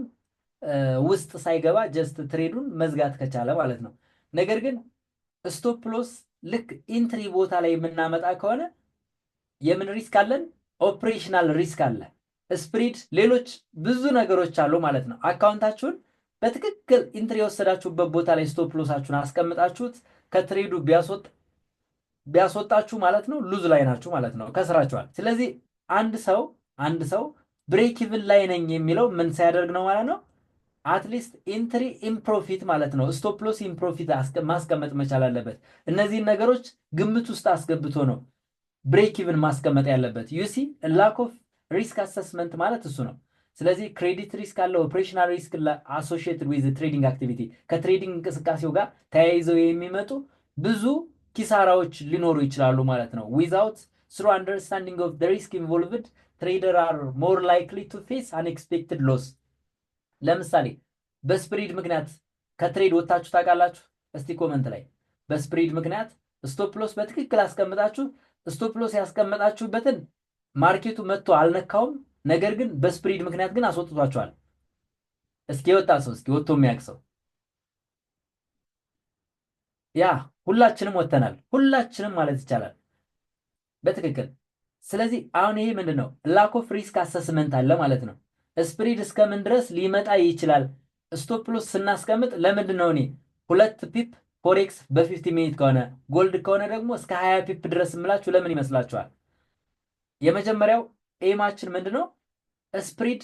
ውስጥ ሳይገባ ጀስት ትሬዱን መዝጋት ከቻለ ማለት ነው። ነገር ግን ስቶፕ ሎስ ልክ ኢንትሪ ቦታ ላይ የምናመጣ ከሆነ የምን ሪስክ አለን? ኦፕሬሽናል ሪስክ አለ፣ ስፕሪድ፣ ሌሎች ብዙ ነገሮች አሉ ማለት ነው። አካውንታችሁን በትክክል ኢንትሪ የወሰዳችሁበት ቦታ ላይ ስቶፕ ሎሳችሁን አስቀምጣችሁት ከትሬዱ ቢያስወጣችሁ ማለት ነው ሉዝ ላይ ናችሁ ማለት ነው፣ ከስራችኋል። ስለዚህ አንድ ሰው ብሬክ ኢቭን ላይ ነኝ የሚለው ምን ሳያደርግ ነው ማለት ነው? አትሊስት ኢንትሪ ኢምፕሮፊት ማለት ነው፣ ስቶፕ ሎስ ኢምፕሮፊት ማስቀመጥ መቻል አለበት። እነዚህን ነገሮች ግምት ውስጥ አስገብቶ ነው ብሬክ ኢቭን ማስቀመጥ ያለበት። ዩሲ ላክ ኦፍ ሪስክ አሰስመንት ማለት እሱ ነው። ስለዚህ ክሬዲት ሪስክ አለ፣ ኦፕሬሽናል ሪስክ አሶሺየትድ ዊዝ ትሬዲንግ አክቲቪቲ፣ ከትሬዲንግ እንቅስቃሴው ጋር ተያይዘው የሚመጡ ብዙ ኪሳራዎች ሊኖሩ ይችላሉ ማለት ነው። ዊዛውት ስሩ አንደርስታንዲንግ ኦፍ ሪስክ ኢንቮልቭድ ትሬደር አር ሞር ላይክሊ ቱ ፌስ አንኤክስፔክትድ ሎስ። ለምሳሌ በስፕሪድ ምክንያት ከትሬድ ወጥታችሁ ታውቃላችሁ? እስቲ ኮመንት ላይ በስፕሪድ ምክንያት ስቶፕ ሎስ በትክክል አስቀምጣችሁ ስቶፕ ሎስ ያስቀመጣችሁበትን ማርኬቱ መጥቶ አልነካውም፣ ነገር ግን በስፕሪድ ምክንያት ግን አስወጥቷቸዋል። እስኪ የወጣ ሰው እስኪ ወጥቶ የሚያውቅ ሰው? ያ ሁላችንም ወጥተናል፣ ሁላችንም ማለት ይቻላል በትክክል። ስለዚህ አሁን ይሄ ምንድን ነው? ላክ ኦፍ ሪስክ አሰስመንት አለ ማለት ነው። ስፕሪድ እስከምን ድረስ ሊመጣ ይችላል? ስቶፕ ሎስ ስናስቀምጥ ለምንድን ነው እኔ 2 ፒፕ ፎሬክስ በ50 ሚኒት ከሆነ ጎልድ ከሆነ ደግሞ እስከ 20 ፒፕ ድረስ የምላችሁ ለምን ይመስላችኋል? የመጀመሪያው ኤማችን ምንድነው? ስፕሪድ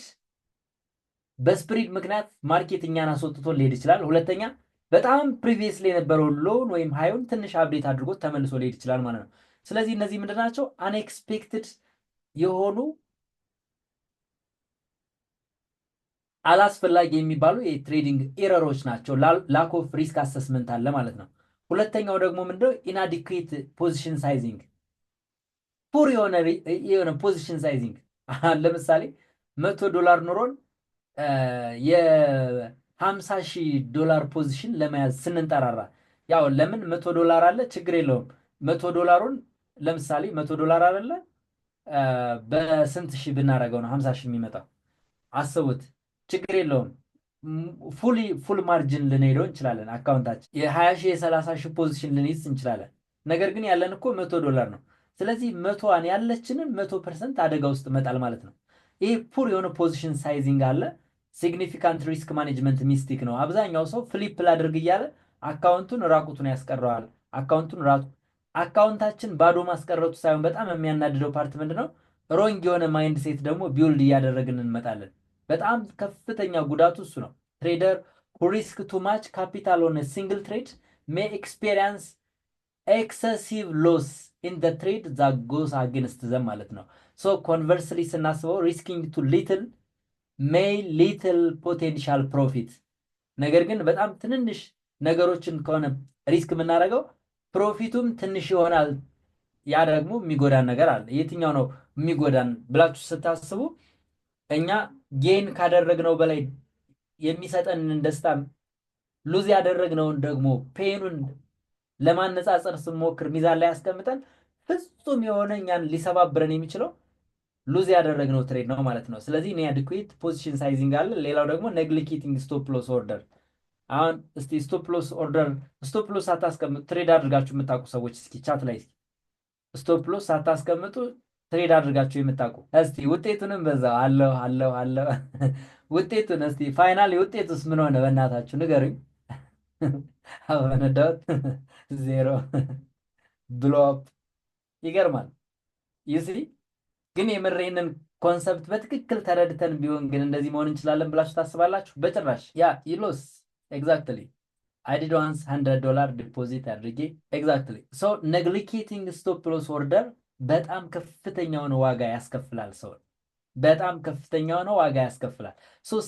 በስፕሪድ ምክንያት ማርኬት እኛን አስወጥቶ ሊሄድ ይችላል። ሁለተኛ በጣም ፕሪቪየስሊ የነበረው ሎውን ወይም ሃይውን ትንሽ አፕዴት አድርጎ ተመልሶ ሊሄድ ይችላል ማለት ነው። ስለዚህ እነዚህ ምንድናቸው? አንኤክስፔክትድ የሆኑ አላስፈላጊ የሚባሉ የትሬዲንግ ኤረሮች ናቸው። ላክ ኦፍ ሪስክ አሰስመንት አለ ማለት ነው። ሁለተኛው ደግሞ ምንድነው? ኢናዲኩዌት ፖዚሽን ሳይዚንግ፣ ፑር የሆነ ፖዚሽን ሳይዚንግ። ለምሳሌ $100 ኑሮን የ$50,000 ፖዚሽን ለመያዝ ስንንጠራራ፣ ያው ለምን $100 አለ ችግር የለውም $100 ለምሳሌ $100 አይደለ? በስንት ሺህ ብናደርገው ነው 50 ሺህ የሚመጣው? አስቡት። ችግር የለውም። ፉል ማርጅን ልንሄደው እንችላለን። አካውንታችን የ20 ሺህ የ30 ሺህ ፖዚሽን ልንይዝ እንችላለን። ነገር ግን ያለን እኮ $100 ነው። ስለዚህ መቶዋን ያለችንን 100% አደጋ ውስጥ መጣል ማለት ነው። ይህ ፑር የሆነ ፖዚሽን ሳይዚንግ አለ። ሲግኒፊካንት ሪስክ ማኔጅመንት ሚስቴክ ነው። አብዛኛው ሰው ፍሊፕ ላድርግ እያለ አካውንቱን ራቁቱን ያስቀረዋል። አካውንታችን ባዶ ማስቀረቱ ሳይሆን በጣም የሚያናድደው ፓርት ምንድነው? ሮንግ የሆነ ማይንድ ሴት ደግሞ ቢውልድ እያደረግን እንመጣለን። በጣም ከፍተኛ ጉዳቱ እሱ ነው። ትሬደር who risk too much capital on a single trade may experience excessive loss in the trade that goes against them ማለት ነው። ሶ ኮንቨርስሊ ስናስበው ሪስኪንግ ቱ ሊትል ሜይ ሊትል ፖቴንሻል ፕሮፊት። ነገር ግን በጣም ትንንሽ ነገሮችን ከሆነ ሪስክ የምናደርገው ፕሮፊቱም ትንሽ ይሆናል። ያ ደግሞ የሚጎዳን ነገር አለ። የትኛው ነው የሚጎዳን ብላችሁ ስታስቡ እኛ ጌን ካደረግነው በላይ የሚሰጠንን ደስታ ሉዝ ያደረግነውን ደግሞ ፔኑን ለማነጻጸር ስንሞክር ሚዛን ላይ ያስቀምጠን ፍጹም የሆነ እኛን ሊሰባብረን የሚችለው ሉዝ ያደረግነው ትሬድ ነው ማለት ነው። ስለዚህ ኢንአዲኩዌት ፖዚሽን ሳይዚንግ አለ። ሌላው ደግሞ ኔግሊኬቲንግ ስቶፕ ሎስ ኦርደር። አሁን እስቲ ስቶፕ ሎስ ሳታስቀምጡ ትሬድ አድርጋችሁ የምታውቁ ሰዎች እስኪ ቻት ላይ እስኪ ስቶፕ ሎስ ሳታስቀምጡ ትሬድ አድርጋችሁ የምታውቁ እስቲ ውጤቱንም በዛው አለው ውጤቱን እስቲ ፋይናል ውጤቱስ ምን ሆነ በእናታችሁ ንገሩኝ። አወነዳት ዜሮ ብሎ አፕ ይገርማል። ይሲ ግን የምሬንን ኮንሰፕት በትክክል ተረድተን ቢሆን ግን እንደዚህ መሆን እንችላለን ብላችሁ ታስባላችሁ? በጭራሽ። ያ ይሎስ ኤግዛክትሊ አይ ዲድ ዋንስ $100 ዲፖዚት አድርጌ ኤግዛክትሊ። ሶ ኔግሊኬቲንግ ስቶፕ ሎስ ኦርደር በጣም ከፍተኛውን ዋጋ ያስከፍላል። ሰው በጣም ከፍተኛውን ዋጋ ያስከፍላል። ሶ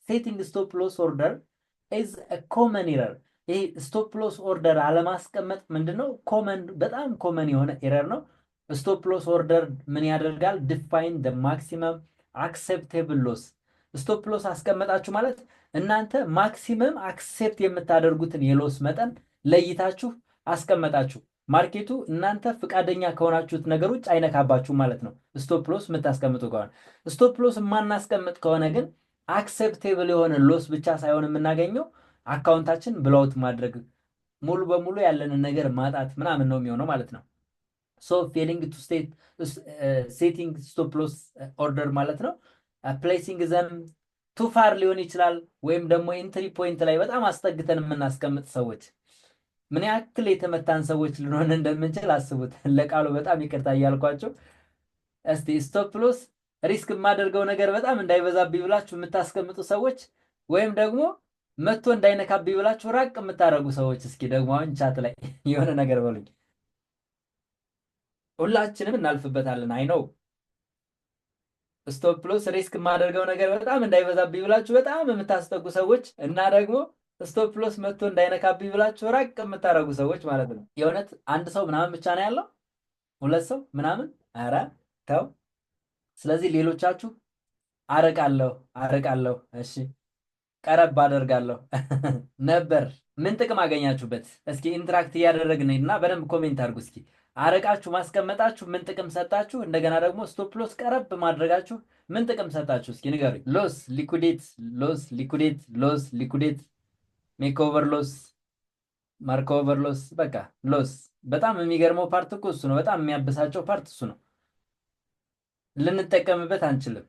ሴቲንግ ስቶፕ ሎስ ኦርደር ኢዝ አ ኮመን ኤረር። ይሄ ስቶፕ ሎስ ኦርደር አለማስቀመጥ ምንድነው? በጣም ኮመን የሆነ ኤረር ነው። ስቶፕ ሎስ ኦርደር ምን ያደርጋል? ዲፋይን ደ ማክሲመም አክሴፕቴብል ሎስ። ስቶፕ ሎስ አስቀመጣችሁ ማለት እናንተ ማክሲመም አክሴፕት የምታደርጉትን የሎስ መጠን ለይታችሁ አስቀመጣችሁ። ማርኬቱ እናንተ ፍቃደኛ ከሆናችሁት ነገር ውጭ አይነካባችሁ ማለት ነው። ስቶፕ ሎስ የምታስቀምጡ ከሆነ። ስቶፕ ሎስ የማናስቀምጥ ከሆነ ግን አክሴፕቴብል የሆነ ሎስ ብቻ ሳይሆን የምናገኘው አካውንታችን ብላውት ማድረግ ሙሉ በሙሉ ያለንን ነገር ማጣት ምናምን ነው የሚሆነው ማለት ነው። ሶ ፌሊንግ ቱ ሴቲንግ ስቶፕ ሎስ ኦርደር ማለት ነው ፕሌሲንግ ዘም ቱ ፋር ሊሆን ይችላል። ወይም ደግሞ ኢንትሪ ፖይንት ላይ በጣም አስጠግተን የምናስቀምጥ ሰዎች ምን ያክል የተመታን ሰዎች ልንሆን እንደምንችል አስቡት። ለቃሉ በጣም ይቅርታ እያልኳቸው። እስቲ ስቶፕ ሎስ ሪስክ የማደርገው ነገር በጣም እንዳይበዛብኝ ብላችሁ የምታስቀምጡ ሰዎች ወይም ደግሞ መጥቶ እንዳይነካብኝ ብላችሁ ራቅ የምታደርጉ ሰዎች እስኪ ደግሞ አሁን ቻት ላይ የሆነ ነገር በሉኝ። ሁላችንም እናልፍበታለን። አይ ነው ስቶፕ ሎስ ሪስክ የማደርገው ነገር በጣም እንዳይበዛብኝ ብላችሁ በጣም የምታስጠጉ ሰዎች እና ደግሞ ስቶፕ ሎስ መጥቶ እንዳይነካብኝ ብላችሁ ራቅ የምታደርጉ ሰዎች ማለት ነው። የእውነት አንድ ሰው ምናምን ብቻ ነው ያለው? ሁለት ሰው ምናምን? ኧረ ተው። ስለዚህ ሌሎቻችሁ አርቃለሁ፣ እሺ ቀረብ አደርጋለሁ ነበር። ምን ጥቅም አገኛችሁበት? እስኪ ኢንተራክት እያደረግን እና በደንብ ኮሜንት አድርጉ እስኪ። አረቃችሁ ማስቀመጣችሁ ምን ጥቅም ሰጣችሁ? እንደገና ደግሞ ስቶፕ ሎስ ቀረብ ማድረጋችሁ ምን ጥቅም ሰጣችሁ? እስኪ ንገሩኝ። ሎስ ሊኩዴት ሜክ ኦቨር ሎስ ማርክ ኦቨር ሎስ። በቃ ሎስ። በጣም የሚገርመው ፓርት እኮ እሱ ነው። በጣም የሚያበሳጨው ፓርት እሱ ነው። ልንጠቀምበት አንችልም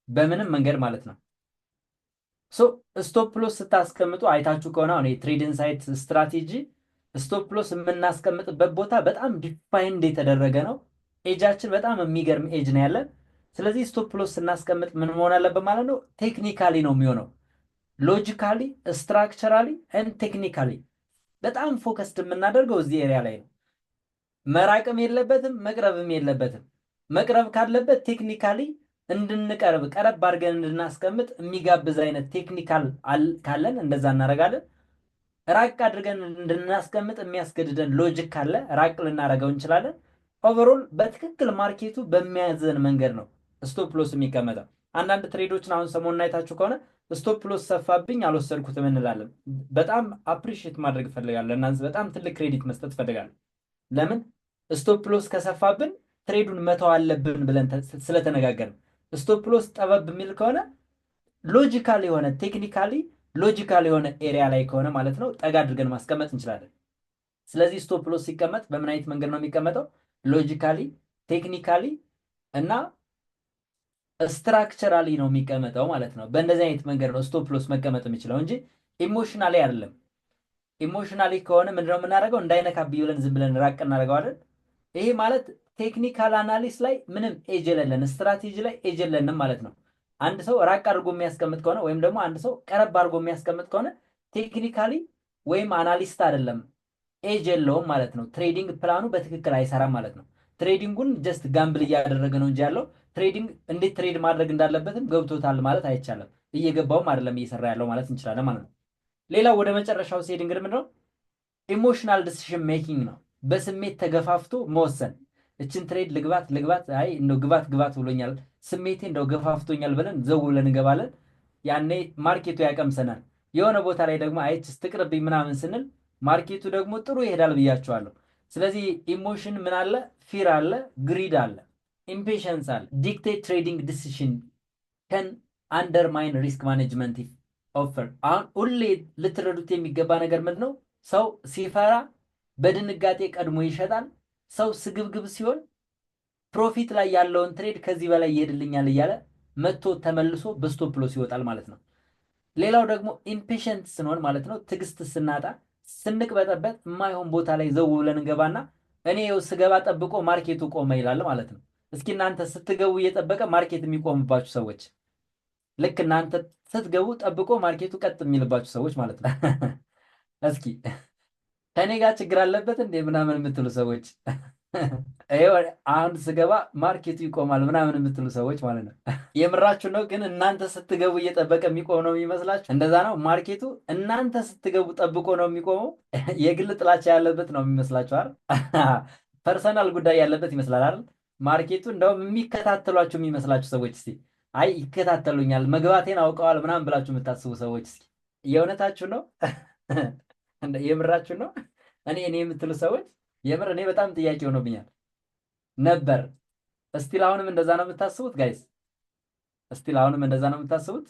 በምንም መንገድ ማለት ነው። ሶ ስቶፕ ሎስ ስታስቀምጡ አይታችሁ ከሆነ አሁን የትሬድ ኢንሳይት ስትራቴጂ ስቶፕ ሎስ የምናስቀምጥበት ቦታ በጣም ዲፋይንድ የተደረገ ነው። ኤጃችን በጣም የሚገርም ኤጅ ነው ያለን። ስለዚህ ስቶፕ ሎስ ስናስቀምጥ ምን መሆን አለበት ማለት ነው? ቴክኒካሊ ነው የሚሆነው። ሎጂካሊ፣ ስትራክቸራሊ ኤንድ ቴክኒካሊ በጣም ፎከስድ የምናደርገው እዚህ ኤሪያ ላይ ነው። መራቅም የለበትም መቅረብም የለበትም። መቅረብ ካለበት ቴክኒካሊ እንድንቀርብ ቀረብ አድርገን እንድናስቀምጥ የሚጋብዝ አይነት ቴክኒካል ካለን እንደዛ እናደርጋለን። ራቅ አድርገን እንድናስቀምጥ የሚያስገድደን ሎጂክ ካለ ራቅ ልናደርገው እንችላለን። ኦቨርኦል በትክክል ማርኬቱ በሚያዘን መንገድ ነው ስቶፕ ሎስ የሚቀመጠው። አንዳንድ ትሬዶችን አሁን ሰሞኑን አይታችሁ ከሆነ ስቶፕ ሎስ ሰፋብኝ አልወሰድኩትም እንላለን። በጣም አፕሪሺየት ማድረግ እፈልጋለሁ። እናንተ በጣም ትልቅ ክሬዲት መስጠት እፈልጋለሁ። ለምን ስቶፕ ሎስ ከሰፋብን ትሬዱን መተው አለብን ብለን ስለተነጋገርን፣ ስቶፕ ሎስ ጠበብ የሚል ከሆነ ሎጂካል የሆነ ቴክኒካሊ ሎጂካል የሆነ ኤሪያ ላይ ከሆነ ማለት ነው ጠጋ አድርገን ማስቀመጥ እንችላለን። ስለዚህ ስቶፕ ሎስ ሲቀመጥ በምን አይነት መንገድ ነው የሚቀመጠው? ሎጂካሊ፣ ቴክኒካሊ እና ስትራክቸራሊ ነው የሚቀመጠው ማለት ነው። በእንደዚህ አይነት መንገድ ነው ስቶፕ ሎስ መቀመጥ የሚችለው እንጂ ኢሞሽናሊ አይደለም። ኢሞሽናሊ ከሆነ ምንድነው የምናደርገው? እንዳይነካብኝ ብለን ዝም ብለን ራቅ እናደርገዋለን። ይሄ ማለት ቴክኒካል አናሊስ ላይ ምንም ኤጅ የለለን፣ ስትራቴጂ ላይ ኤጅ የለንም ማለት ነው። አንድ ሰው ራቅ አድርጎ የሚያስቀምጥ ከሆነ ወይም ደግሞ አንድ ሰው ቀረብ አድርጎ የሚያስቀምጥ ከሆነ ቴክኒካሊ ወይም አናሊስት አይደለም፣ ኤጅ የለውም ማለት ነው። ትሬዲንግ ፕላኑ በትክክል አይሰራም ማለት ነው። ትሬዲንጉን ጀስት ጋምብል እያደረገ ነው እንጂ ያለው ትሬዲንግ እንዴት ትሬድ ማድረግ እንዳለበትም ገብቶታል ማለት አይቻልም። እየገባውም አይደለም እየሰራ ያለው ማለት እንችላለን ማለት ነው። ሌላው ወደ መጨረሻው ሲሄድ እንግዲህ ምንድነው ኢሞሽናል ዲሲሽን ሜኪንግ ነው። በስሜት ተገፋፍቶ መወሰን። እችን ትሬድ ልግባት፣ አይ እንደው ግባት ብሎኛል፣ ስሜቴ እንደው ገፋፍቶኛል ብለን ዘው ብለን እንገባለን። ያኔ ማርኬቱ ያቀምሰናል። የሆነ ቦታ ላይ ደግሞ አይችስ ትቅርብኝ ምናምን ስንል ማርኬቱ ደግሞ ጥሩ ይሄዳል ብያቸዋለሁ። ስለዚህ ኢሞሽን ምን አለ? ፊር አለ፣ ግሪድ አለ፣ ኢምፔሽንስ አለ። ዲክቴት ትሬዲንግ ዲሲሽን ከን አንደርማይን ሪስክ ማኔጅመንት ኦፈር። አሁን ሁሌ ልትረዱት የሚገባ ነገር ምንድን ነው? ሰው ሲፈራ በድንጋጤ ቀድሞ ይሸጣል። ሰው ስግብግብ ሲሆን ፕሮፊት ላይ ያለውን ትሬድ ከዚህ በላይ ይሄድልኛል እያለ መጥቶ ተመልሶ በስቶፕ ሎስ ይወጣል ማለት ነው። ሌላው ደግሞ ኢምፔሽንት ስንሆን ማለት ነው፣ ትዕግስት ስናጣ ስንቅበጠበጥ የማይሆን ቦታ ላይ ዘው ብለን እንገባና እኔ ይኸው ስገባ ጠብቆ ማርኬቱ ቆመ ይላል ማለት ነው። እስኪ እናንተ ስትገቡ እየጠበቀ ማርኬት የሚቆምባችሁ ሰዎች፣ ልክ እናንተ ስትገቡ ጠብቆ ማርኬቱ ቀጥ የሚልባችሁ ሰዎች ማለት ነው። እስኪ ከኔ ጋር ችግር አለበት እንዴ ምናምን የምትሉ ሰዎች አሁን ስገባ ማርኬቱ ይቆማል ምናምን የምትሉ ሰዎች ማለት ነው። የምራችሁ ነው። ግን እናንተ ስትገቡ እየጠበቀ የሚቆም ነው የሚመስላችሁ? እንደዛ ነው። ማርኬቱ እናንተ ስትገቡ ጠብቆ ነው የሚቆመው። የግል ጥላቻ ያለበት ነው የሚመስላችሁ አይደል? ፐርሰናል ጉዳይ ያለበት ይመስላል አይደል? ማርኬቱ እንደውም የሚከታተሏችሁ የሚመስላችሁ ሰዎች እስቲ አይ ይከታተሉኛል መግባቴን አውቀዋል ምናምን ብላችሁ የምታስቡ ሰዎች እስኪ የእውነታችሁ ነው? የምራችሁ ነው? እኔ የምትሉ ሰዎች የምር እኔ በጣም ጥያቄ ሆኖብኛል ነበር። እስቲል አሁንም እንደዛ ነው የምታስቡት ጋይስ? እስቲል አሁንም እንደዛ ነው የምታስቡት?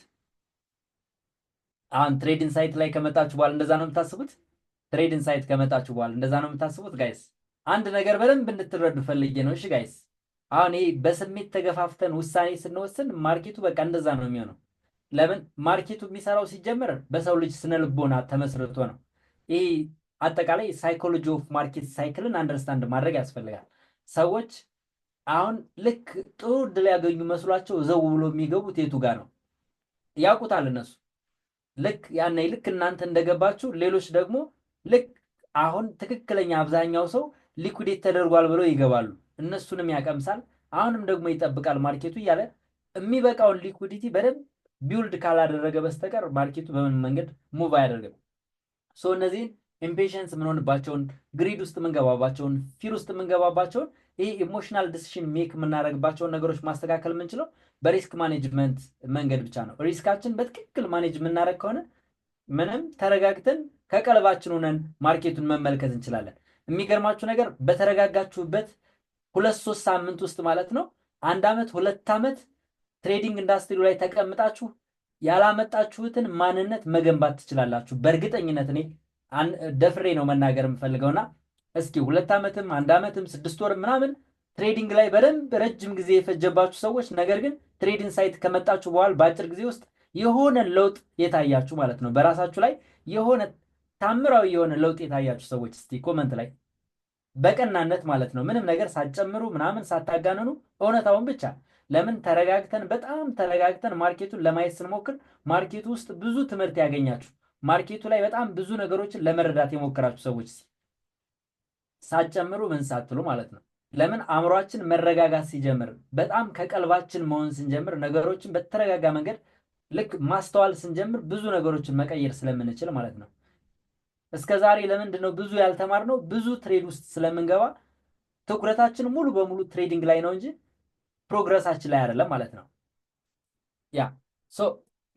አሁን ትሬዲንግ ሳይት ላይ ከመጣችሁ በኋላ እንደዛ ነው የምታስቡት? ትሬዲንግ ሳይት ከመጣችሁ በኋላ እንደዛ ነው የምታስቡት ጋይስ? አንድ ነገር በደንብ እንድትረዱ ፈልጌ ነው። እሺ ጋይስ፣ አሁን ይሄ በስሜት ተገፋፍተን ውሳኔ ስንወስን ማርኬቱ በቃ እንደዛ ነው የሚሆነው። ለምን? ማርኬቱ የሚሰራው ሲጀምር በሰው ልጅ ስነልቦና ተመስርቶ ነው። ይሄ አጠቃላይ ሳይኮሎጂ ኦፍ ማርኬት ሳይክልን አንደርስታንድ ማድረግ ያስፈልጋል። ሰዎች አሁን ልክ ጥሩ እድል ያገኙ መስሏቸው ዘው ብሎ የሚገቡት የቱ ጋር ነው? ያውቁታል እነሱ። ልክ ያኔ ልክ እናንተ እንደገባችሁ ሌሎች ደግሞ ልክ አሁን ትክክለኛ አብዛኛው ሰው ሊኩዴት ተደርጓል ብለው ይገባሉ። እነሱንም ያቀምሳል። አሁንም ደግሞ ይጠብቃል ማርኬቱ እያለ የሚበቃውን ሊኩዲቲ በደንብ ቢውልድ ካላደረገ በስተቀር ማርኬቱ በምን መንገድ ሙቭ አያደርግም። ሶ እነዚህን ኢምፔሽንስ የምንሆንባቸውን፣ ግሪድ ውስጥ የምንገባባቸውን፣ ፊር ውስጥ የምንገባባቸውን ይህ ኢሞሽናል ዲሲሽን ሜክ የምናደርግባቸውን ነገሮች ማስተካከል የምንችለው በሪስክ ማኔጅመንት መንገድ ብቻ ነው። ሪስካችን በትክክል ማኔጅ የምናደርግ ከሆነ ምንም ተረጋግተን ከቀልባችን ሆነን ማርኬቱን መመልከት እንችላለን። የሚገርማችሁ ነገር በተረጋጋችሁበት 2-3 ሳምንት ውስጥ ማለት ነው 1 ዓመት 2 ዓመት ትሬዲንግ ኢንዱስትሪ ላይ ተቀምጣችሁ ያላመጣችሁትን ማንነት መገንባት ትችላላችሁ። በእርግጠኝነት እኔ ደፍሬ ነው መናገር የምፈልገውና እስኪ 2 ዓመትም 1 ዓመትም 6 ወር ምናምን ትሬዲንግ ላይ በደንብ ረጅም ጊዜ የፈጀባችሁ ሰዎች ነገር ግን ትሬዲንግ ሳይት ከመጣችሁ በኋላ በአጭር ጊዜ ውስጥ የሆነ ለውጥ የታያችሁ ማለት ነው፣ በራሳችሁ ላይ የሆነ ታምራዊ የሆነ ለውጥ የታያችሁ ሰዎች እስቲ ኮመንት ላይ በቀናነት ማለት ነው፣ ምንም ነገር ሳትጨምሩ ምናምን ሳታጋነኑ እውነታውን ብቻ። ለምን ተረጋግተን በጣም ተረጋግተን ማርኬቱን ለማየት ስንሞክር ማርኬቱ ውስጥ ብዙ ትምህርት ያገኛችሁ፣ ማርኬቱ ላይ በጣም ብዙ ነገሮችን ለመረዳት የሞከራችሁ ሰዎች ሳትጨምሩ ምን ሳትሉ ማለት ነው። ለምን አእምሯችን መረጋጋት ሲጀምር በጣም ከቀልባችን መሆን ስንጀምር ነገሮችን በተረጋጋ መንገድ ልክ ማስተዋል ስንጀምር ብዙ ነገሮችን መቀየር ስለምንችል ማለት ነው። እስከ ዛሬ ለምንድን ነው ብዙ ያልተማርነው? ብዙ ትሬድ ውስጥ ስለምንገባ ትኩረታችን ሙሉ በሙሉ ትሬዲንግ ላይ ነው እንጂ ፕሮግረሳችን ላይ አይደለም ማለት ነው። ያ ሶ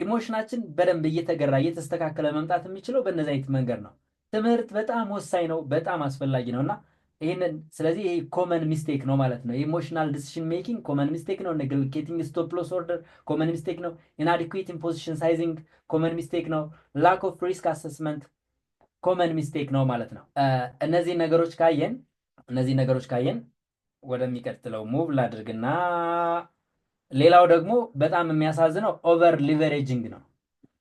ኢሞሽናችን በደንብ እየተገራ እየተስተካከለ መምጣት የሚችለው በእነዚህ አይነት መንገድ ነው። ትምህርት በጣም ወሳኝ ነው፣ በጣም አስፈላጊ ነውና ይህንን ስለዚህ ይሄ ኮመን ሚስቴክ ነው ማለት ነው። ኢሞሽናል ዲሲሽን ሜኪንግ ኮመን ሚስቴክ ነው። ኔግሊኬቲንግ ስቶፕ ሎስ ኦርደር ኮመን ሚስቴክ ነው። ኢንአዲኩዌት ፖዚሽን ሳይዚንግ ኮመን ሚስቴክ ነው። ላክ ኦፍ ሪስክ አሰስመንት ኮመን ሚስቴክ ነው ማለት ነው። እነዚህ ነገሮች ካየን ወደሚቀጥለው ሙቭ ላድርግና ሌላው ደግሞ በጣም የሚያሳዝነው ኦቨር ሊቨሬጂንግ ነው።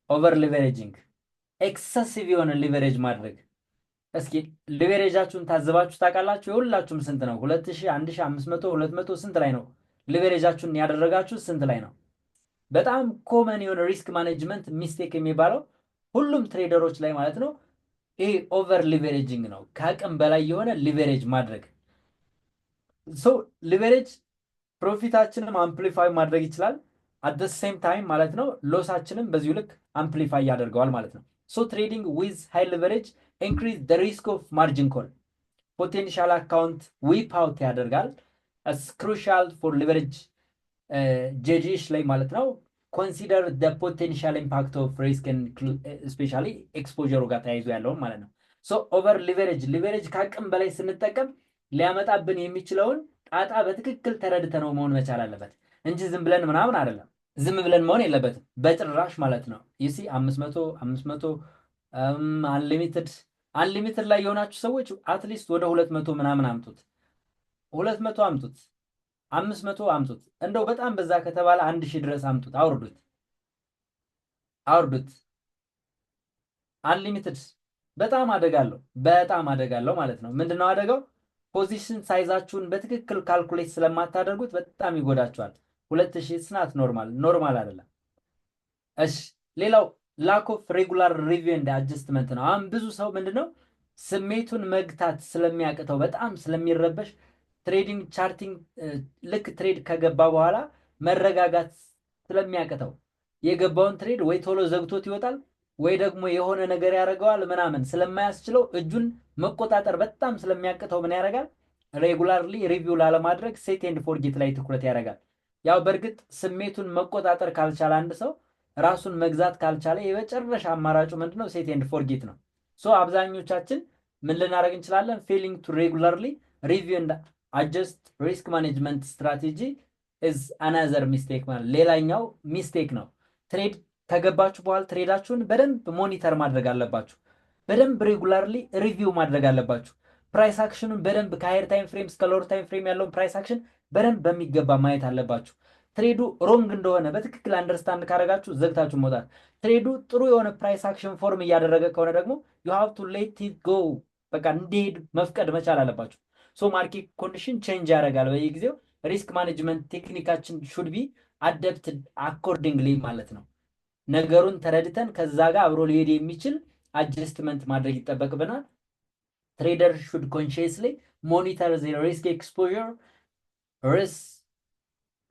ኦቨር ሊቨሬጂንግ ኤክሰሲቭ የሆነ ሊቨሬጅ ማድረግ። እስኪ ሊቨሬጃችሁን ታዝባችሁ ታውቃላችሁ? የሁላችሁም ስንት ነው? 2000፣ 1500፣ 200 ስንት ላይ ነው ሊቨሬጃችሁን ያደረጋችሁ? ስንት ላይ ነው? በጣም ኮመን የሆነ ሪስክ ማኔጅመንት ሚስቴክ የሚባለው ሁሉም ትሬደሮች ላይ ማለት ነው። ይሄ ኦቨር ሊቨሬጂንግ ነው። ከአቅም በላይ የሆነ ሊቨሬጅ ማድረግ። ሶ ሊቨሬጅ ፕሮፊታችንም አምፕሊፋይ ማድረግ ይችላል። አት ሴም ታይም ማለት ነው ሎሳችንም በዚሁ ልክ አምፕሊፋይ ያደርገዋል ማለት ነው። ሶ ትሬዲንግ ዊዝ ሃይ ሊቨሬጅ ኢንክሪዝ ደ ሪስክ ኦፍ ማርጂን ኮል፣ ፖቴንሻል አካውንት ዊፕ አውት ያደርጋል። አስ ክሩሻል ፎር ሊቨሬጅ ጄጂሽ ላይ ማለት ነው። ኮንሲደር ደ ፖቴንሻል ኢምፓክት ኦፍ ሪስክ ስፔሻሊ ኤክስፖዠሩ ጋር ተያይዞ ያለውን ማለት ነው። ሶ ኦቨር ሊቨሬጅ ከአቅም በላይ ስንጠቀም ሊያመጣብን የሚችለውን ጣጣ በትክክል ተረድተነው መሆን መቻል አለበት እንጂ ዝም ብለን ምናምን አይደለም። ዝም ብለን መሆን የለበትም በጭራሽ ማለት ነው። ይሲ 500 አንሊሚትድ ላይ የሆናችሁ ሰዎች አትሊስት ወደ 200 ምናምን አምጡት፣ 200 አምጡት፣ 500 አምጡት። እንደው በጣም በዛ ከተባለ 1000 ድረስ አምጡት፣ አውርዱት። አንሊሚትድ በጣም አደጋለሁ ማለት ነው። ምንድነው አደጋው? ፖዚሽን ሳይዛችሁን በትክክል ካልኩሌት ስለማታደርጉት በጣም ይጎዳችኋል። 2000 ስናት ኖርማል አይደለም። እሺ ሌላው ላክ ኦፍ ሬጉላር ሪቪው ኤንድ አጀስትመንት ነው። አሁን ብዙ ሰው ምንድነው ስሜቱን መግታት ስለሚያቅተው በጣም ስለሚረበሽ ትሬዲንግ ቻርቲንግ ልክ ትሬድ ከገባ በኋላ መረጋጋት ስለሚያቅተው የገባውን ትሬድ ወይ ቶሎ ዘግቶት ይወጣል ወይ ደግሞ የሆነ ነገር ያደርገዋል ምናምን ስለማያስችለው እጁን መቆጣጠር በጣም ስለሚያቅተው ምን ያደርጋል? ሬጉላርሊ ሪቪው ላለማድረግ ሴት ኤንድ ፎርጌት ላይ ትኩረት ያደርጋል። ያው በእርግጥ ስሜቱን መቆጣጠር ካልቻለ አንድ ሰው ራሱን መግዛት ካልቻለ የመጨረሻ አማራጩ ምንድነው? ሴት ኤንድ ፎርጌት ነው። ሶ አብዛኞቻችን ምን ልናደርግ እንችላለን? ፌሊንግ ቱ ሬጉላርሊ ሪቪው ኤንድ አጀስት ሪስክ ማኔጅመንት ስትራቴጂ ኢዝ አናዘር ሚስቴክ ማለት ሌላኛው ሚስቴክ ነው። ትሬድ ከገባችሁ በኋላ ትሬዳችሁን በደንብ ሞኒተር ማድረግ አለባችሁ። በደንብ ሬጉላርሊ ሪቪው ማድረግ አለባችሁ። ፕራይስ አክሽኑን በደንብ ከሃየር ታይም ፍሬም እስከ ሎወር ታይም ፍሬም ያለውን ፕራይስ አክሽን በደንብ በሚገባ ማየት አለባችሁ። ትሬዱ ሮንግ እንደሆነ በትክክል አንደርስታንድ ካደረጋችሁ ዘግታችሁ መውጣት። ትሬዱ ጥሩ የሆነ ፕራይስ አክሽን ፎርም እያደረገ ከሆነ ደግሞ ዩ ሃቭ ቱ ሌት ኢት ጎ፣ በቃ እንዲሄድ መፍቀድ መቻል አለባችሁ። ሶ ማርኬት ኮንዲሽን ቼንጅ ያደርጋል በየጊዜው። ሪስክ ማኔጅመንት ቴክኒካችን ሹድ ቢ አደፕትድ አኮርዲንግሊ ማለት ነው። ነገሩን ተረድተን ከዛ ጋር አብሮ ሊሄድ የሚችል አጀስትመንት ማድረግ ይጠበቅብናል። ትሬደር ሹድ ኮንሺየስሊ ሞኒተር ዘ ሪስክ ኤክስፖዠር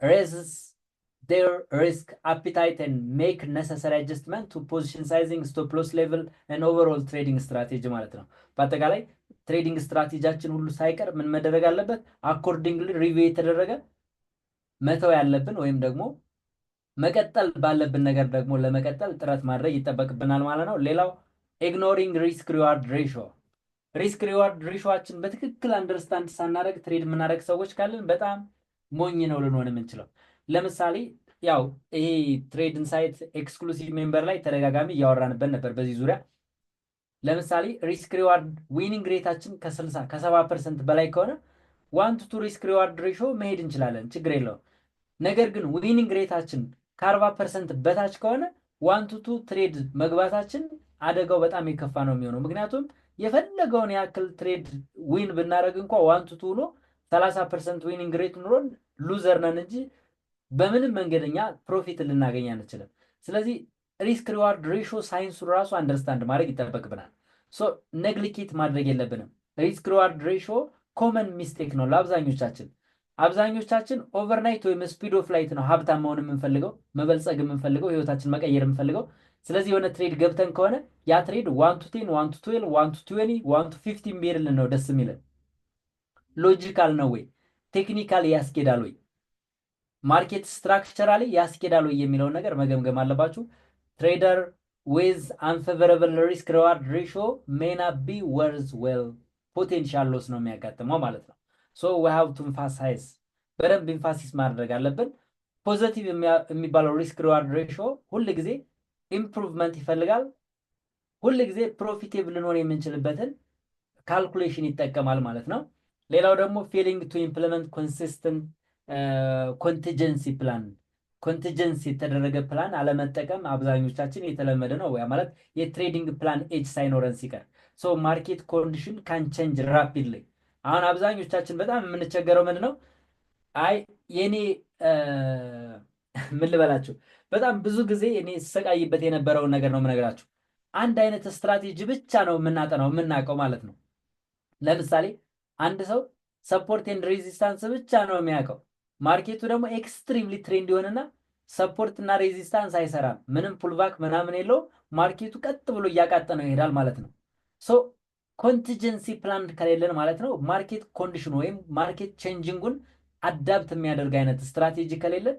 raises their risk appetite and make necessary adjustment to position sizing, stop loss level and overall trading strategy ማለት ነው። በአጠቃላይ ትሬዲንግ ስትራቴጂያችን ሁሉ ሳይቀር ምን መደረግ አለበት? አኮርዲንግሊ ሪቪው የተደረገ መተው ያለብን ወይም ደግሞ መቀጠል ባለብን ነገር ደግሞ ለመቀጠል ጥረት ማድረግ ይጠበቅብናል ማለት ነው። ሌላው ኢግኖሪንግ ሪስክ ሪዋርድ ሬሽዮ። ሪስክ ሪዋርድ ሬሽዮአችን በትክክል አንደርስታንድ ሳናደርግ ትሬድ የምናደርግ ሰዎች ካለን በጣም ሞኝ ነው ልንሆን የምንችለው። ለምሳሌ ያው ይሄ ትሬድ ኢንሳይት ኤክስክሉሲቭ ሜምበር ላይ ተደጋጋሚ እያወራንበት ነበር በዚህ ዙሪያ። ለምሳሌ ሪስክ ሪዋርድ ዊኒንግ ሬታችን ከ60 ከ70% በላይ ከሆነ 1 to 2 ሪስክ ሪዋርድ ሬሾ መሄድ እንችላለን፣ ችግር የለውም። ነገር ግን ዊኒንግ ሬታችን ከ40% በታች ከሆነ 1 to 2 ትሬድ መግባታችን አደጋው በጣም የከፋ ነው የሚሆነው። ምክንያቱም የፈለገውን ያክል ትሬድ ዊን ብናደርግ እንኳ 1 to 2 ነው 30% ዊኒንግ ሬት ኑሮን ሉዘር ነን እንጂ በምንም መንገደኛ ፕሮፊት ልናገኝ አንችልም። ስለዚህ ሪስክ ሪዋርድ ሬሾ ሳይንሱ ራሱ አንደርስታንድ ማድረግ ይጠበቅብናል። ሶ ነግሊኬት ማድረግ የለብንም። ሪስክ ሪዋርድ ሬሾ ኮመን ሚስቴክ ነው ለአብዛኞቻችን። አብዛኞቻችን ኦቨርናይት ወይም ስፒድ ኦፍ ላይት ነው ሀብታም መሆን የምንፈልገው፣ መበልጸግ የምንፈልገው፣ ህይወታችን መቀየር የምንፈልገው። ስለዚህ የሆነ ትሬድ ገብተን ከሆነ ያ ትሬድ 1 to 10 1 to 12 1 to 20 1 to 15 ቢሄድልን ነው ደስ የሚለን። ሎጂካል ነው ወይ? ቴክኒካሊ ያስኬዳል ወይ? ማርኬት ስትራክቸራሊ ያስኬዳል ወይ የሚለውን ነገር መገምገም አለባችሁ። ትሬደር ዊዝ አንፌቨረብል ሪስክ ሪዋርድ ሬሾ ሜይ ናት ቢ ወርዝ ዌል ፖቴንሻል ሎስ ነው የሚያጋጥመው ማለት ነው። ሶ ዊ ሃቭ ቱ ኤምፋሳይዝ በደንብ ኤምፋሲስ ማድረግ አለብን። ፖዘቲቭ የሚባለው ሪስክ ሪዋርድ ሬሾ ሁል ጊዜ ኢምፕሩቭመንት ይፈልጋል። ሁል ጊዜ ፕሮፊቴብል ልንሆን የምንችልበትን ካልኩሌሽን ይጠቀማል ማለት ነው። ሌላው ደግሞ ፌሊንግ ቱ ኢምፕሊመንት ኮንሲስተንት ኮንቲጀንሲ ፕላን፣ ኮንቲጀንሲ የተደረገ ፕላን አለመጠቀም አብዛኞቻችን የተለመደ ነው። ያ ማለት የትሬዲንግ ፕላን ኤጅ ሳይኖረን ሲቀር ሶ ማርኬት ኮንዲሽን ካን ቼንጅ ራፒድሊ። አሁን አብዛኞቻችን በጣም የምንቸገረው ምንድን ነው? አይ የኔ ምን ልበላችሁ፣ በጣም ብዙ ጊዜ እኔ ስሰቃይበት የነበረውን ነገር ነው የምነግራችሁ። አንድ አይነት ስትራቴጂ ብቻ ነው የምናጠናው የምናውቀው ማለት ነው። ለምሳሌ አንድ ሰው ሰፖርት ኤንድ ሬዚስታንስ ብቻ ነው የሚያውቀው። ማርኬቱ ደግሞ ኤክስትሪምሊ ትሬንድ ይሆንና ሰፖርት እና ሬዚስታንስ አይሰራም፣ ምንም ፑልባክ ምናምን የለው፣ ማርኬቱ ቀጥ ብሎ እያቃጠነው ይሄዳል ማለት ነው። ሶ ኮንቲጀንሲ ፕላን ከሌለን ማለት ነው ማርኬት ኮንዲሽን ወይም ማርኬት ቼንጂንጉን አዳፕት የሚያደርግ አይነት ስትራቴጂ ከሌለን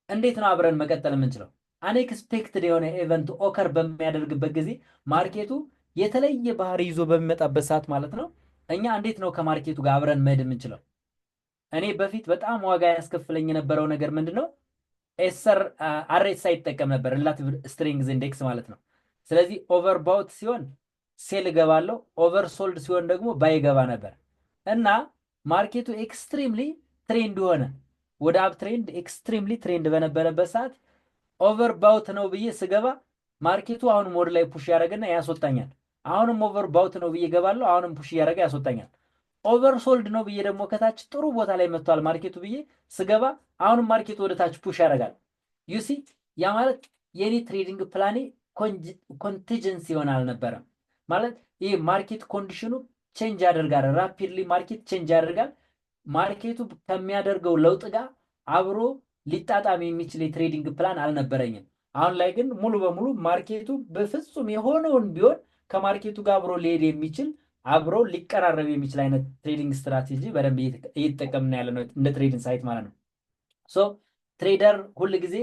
እንዴት ነው አብረን መቀጠል የምንችለው? አንኤክስፔክትድ የሆነ ኤቨንት ኦከር በሚያደርግበት ጊዜ ማርኬቱ የተለየ ባህሪ ይዞ በሚመጣበት ሰዓት ማለት ነው እኛ እንዴት ነው ከማርኬቱ ጋር አብረን መሄድ የምንችለው? እኔ በፊት በጣም ዋጋ ያስከፍለኝ የነበረው ነገር ምንድን ነው? RSI ይጠቀም ነበር፣ ሪላቲቭ ስትሪንግዝ ኢንዴክስ ማለት ነው። ስለዚህ ኦቨር ባውት ሲሆን ሴል እገባለሁ፣ ኦቨር ሶልድ ሲሆን ደግሞ ባይ እገባ ነበር እና ማርኬቱ ኤክስትሪምሊ ትሬንድ ሆነ። ወደ አፕ ትሬንድ ኤክስትሪምሊ ትሬንድ በነበረበት ሰዓት ኦቨር ባውት ነው ብዬ ስገባ ማርኬቱ አሁንም ወደ ላይ ፑሽ ያደረገና ያስወጣኛል። አሁንም ኦቨር ባውት ነው ብዬ ገባለሁ፣ አሁንም ፑሽ እያደረገ ያስወጣኛል። ኦቨር ሶልድ ነው ብዬ ደግሞ ከታች ጥሩ ቦታ ላይ መጥቷል ማርኬቱ ብዬ ስገባ አሁንም ማርኬቱ ወደ ታች ፑሽ ያደርጋል። ዩሲ ያ ማለት የኔ ትሬዲንግ ፕላኔ ኮንቲጀንሲ ይሆን አልነበረም ማለት። ይህ ማርኬት ኮንዲሽኑ ቼንጅ ያደርጋል፣ ራፒድሊ ማርኬት ቼንጅ ያደርጋል። ማርኬቱ ከሚያደርገው ለውጥ ጋር አብሮ ሊጣጣም የሚችል የትሬዲንግ ፕላን አልነበረኝም። አሁን ላይ ግን ሙሉ በሙሉ ማርኬቱ በፍጹም የሆነውን ቢሆን ከማርኬቱ ጋር አብሮ ሊሄድ የሚችል አብሮ ሊቀራረብ የሚችል አይነት ትሬዲንግ ስትራቴጂ በደንብ እየተጠቀምና ያለ ነው እንደ ትሬዲንግ ሳይት ማለት ነው። ሶ ትሬደር ሁል ጊዜ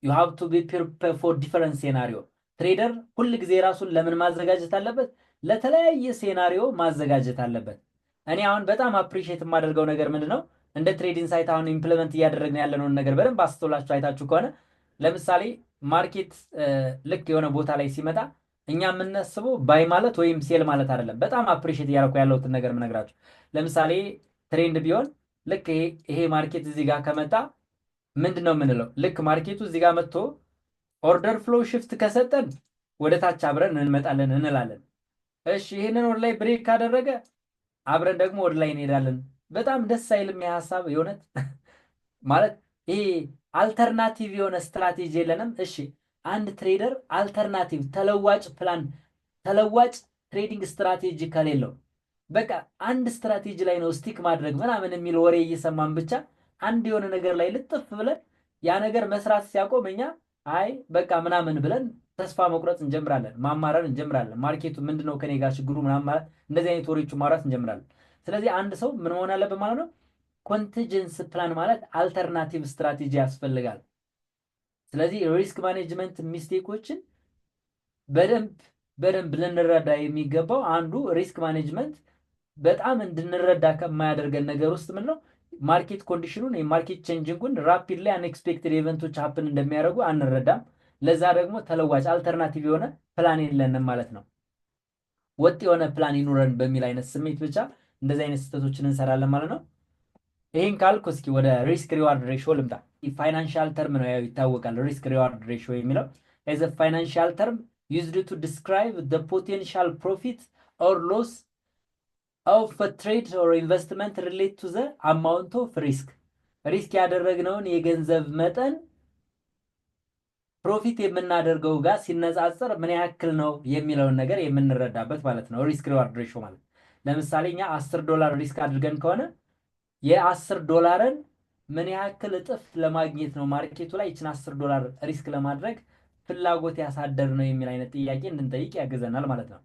ዩ ሃቭ ቱ ቢ ፕሪፔርድ ፎር ዲፈረንት ሴናሪዮ። ትሬደር ሁል ጊዜ ራሱን ለምን ማዘጋጀት አለበት? ለተለያየ ሴናሪዮ ማዘጋጀት አለበት። እኔ አሁን በጣም አፕሪሺየት የማደርገው ነገር ምንድን ነው? እንደ ትሬዲንግ ሳይት አሁን ኢምፕሊመንት እያደረግን ያለነውን ነገር በደንብ አስተውላችሁ አይታችሁ ከሆነ ለምሳሌ ማርኬት ልክ የሆነ ቦታ ላይ ሲመጣ እኛ የምናስበው ባይ ማለት ወይም ሴል ማለት አይደለም። በጣም አፕሪሺየት እያደረኩ ያለሁትን ነገር የምነግራችሁ ለምሳሌ ትሬንድ ቢሆን ልክ ይሄ ማርኬት እዚህ ጋር ከመጣ ምንድን ነው የምንለው? ልክ ማርኬቱ እዚህ ጋር መጥቶ ኦርደር ፍሎ ሽፍት ከሰጠን ወደ ታች አብረን እንመጣለን እንላለን። እሺ ይህንን ወደ ላይ ብሬክ ካደረገ አብረን ደግሞ ወደ ላይ እንሄዳለን። በጣም ደስ አይልም የሀሳብ የእውነት ማለት ይሄ አልተርናቲቭ የሆነ ስትራቴጂ የለንም። እሺ አንድ ትሬደር አልተርናቲቭ ተለዋጭ ፕላን ተለዋጭ ትሬዲንግ ስትራቴጂ ከሌለው በቃ አንድ ስትራቴጂ ላይ ነው ስቲክ ማድረግ ምናምን የሚል ወሬ እየሰማን ብቻ አንድ የሆነ ነገር ላይ ልጥፍ ብለን ያ ነገር መስራት ሲያቆም እኛ አይ በቃ ምናምን ብለን ተስፋ መቁረጥ እንጀምራለን፣ ማማረር እንጀምራለን። ማርኬቱ ምንድነው ከኔ ጋር ችግሩ ምናምን ማለት እንደዚህ አይነት ወሬዎቹ ማውራት እንጀምራለን። ስለዚህ አንድ ሰው ምን መሆን አለበት ማለት ነው? ኮንቲጀንስ ፕላን ማለት አልተርናቲቭ ስትራቴጂ ያስፈልጋል። ስለዚህ ሪስክ ማኔጅመንት ሚስቴኮችን በደንብ ልንረዳ የሚገባው አንዱ ሪስክ ማኔጅመንት በጣም እንድንረዳ ከማያደርገን ነገር ውስጥ ምን ነው ማርኬት ኮንዲሽኑን የማርኬት ቼንጂንጉን ራፒድሊ አንኤክስፔክትድ ኢቨንቶች ሀፕን እንደሚያደርጉ አንረዳም። ለዛ ደግሞ ተለዋጭ አልተርናቲቭ የሆነ ፕላን የለንም ማለት ነው። ወጥ የሆነ ፕላን ይኑረን በሚል አይነት ስሜት ብቻ እንደዚህ አይነት ስህተቶችን እንሰራለን ማለት ነው። ይህን ካልኩ እስኪ ወደ ሪስክ ሪዋርድ ሬሾ ልምጣ። ፋይናንሻል ተርም ነው ያው ይታወቃል። ሪስክ ሪዋርድ ሬሾ የሚለው as a financial term used to describe the potential profit or loss of a trade or investment related to the amount of risk ሪስክ ያደረግነውን የገንዘብ መጠን ፕሮፊት የምናደርገው ጋር ሲነጻጸር ምን ያክል ነው የሚለውን ነገር የምንረዳበት ማለት ነው ሪስክ ሪዋርድ ሬሾ ማለት። ለምሳሌ እኛ $10 ሪስክ አድርገን ከሆነ የ$10 ምን ያክል እጥፍ ለማግኘት ነው ማርኬቱ ላይ ይችን $10 ሪስክ ለማድረግ ፍላጎት ያሳደር ነው የሚል አይነት ጥያቄ እንድንጠይቅ ያገዘናል ማለት ነው።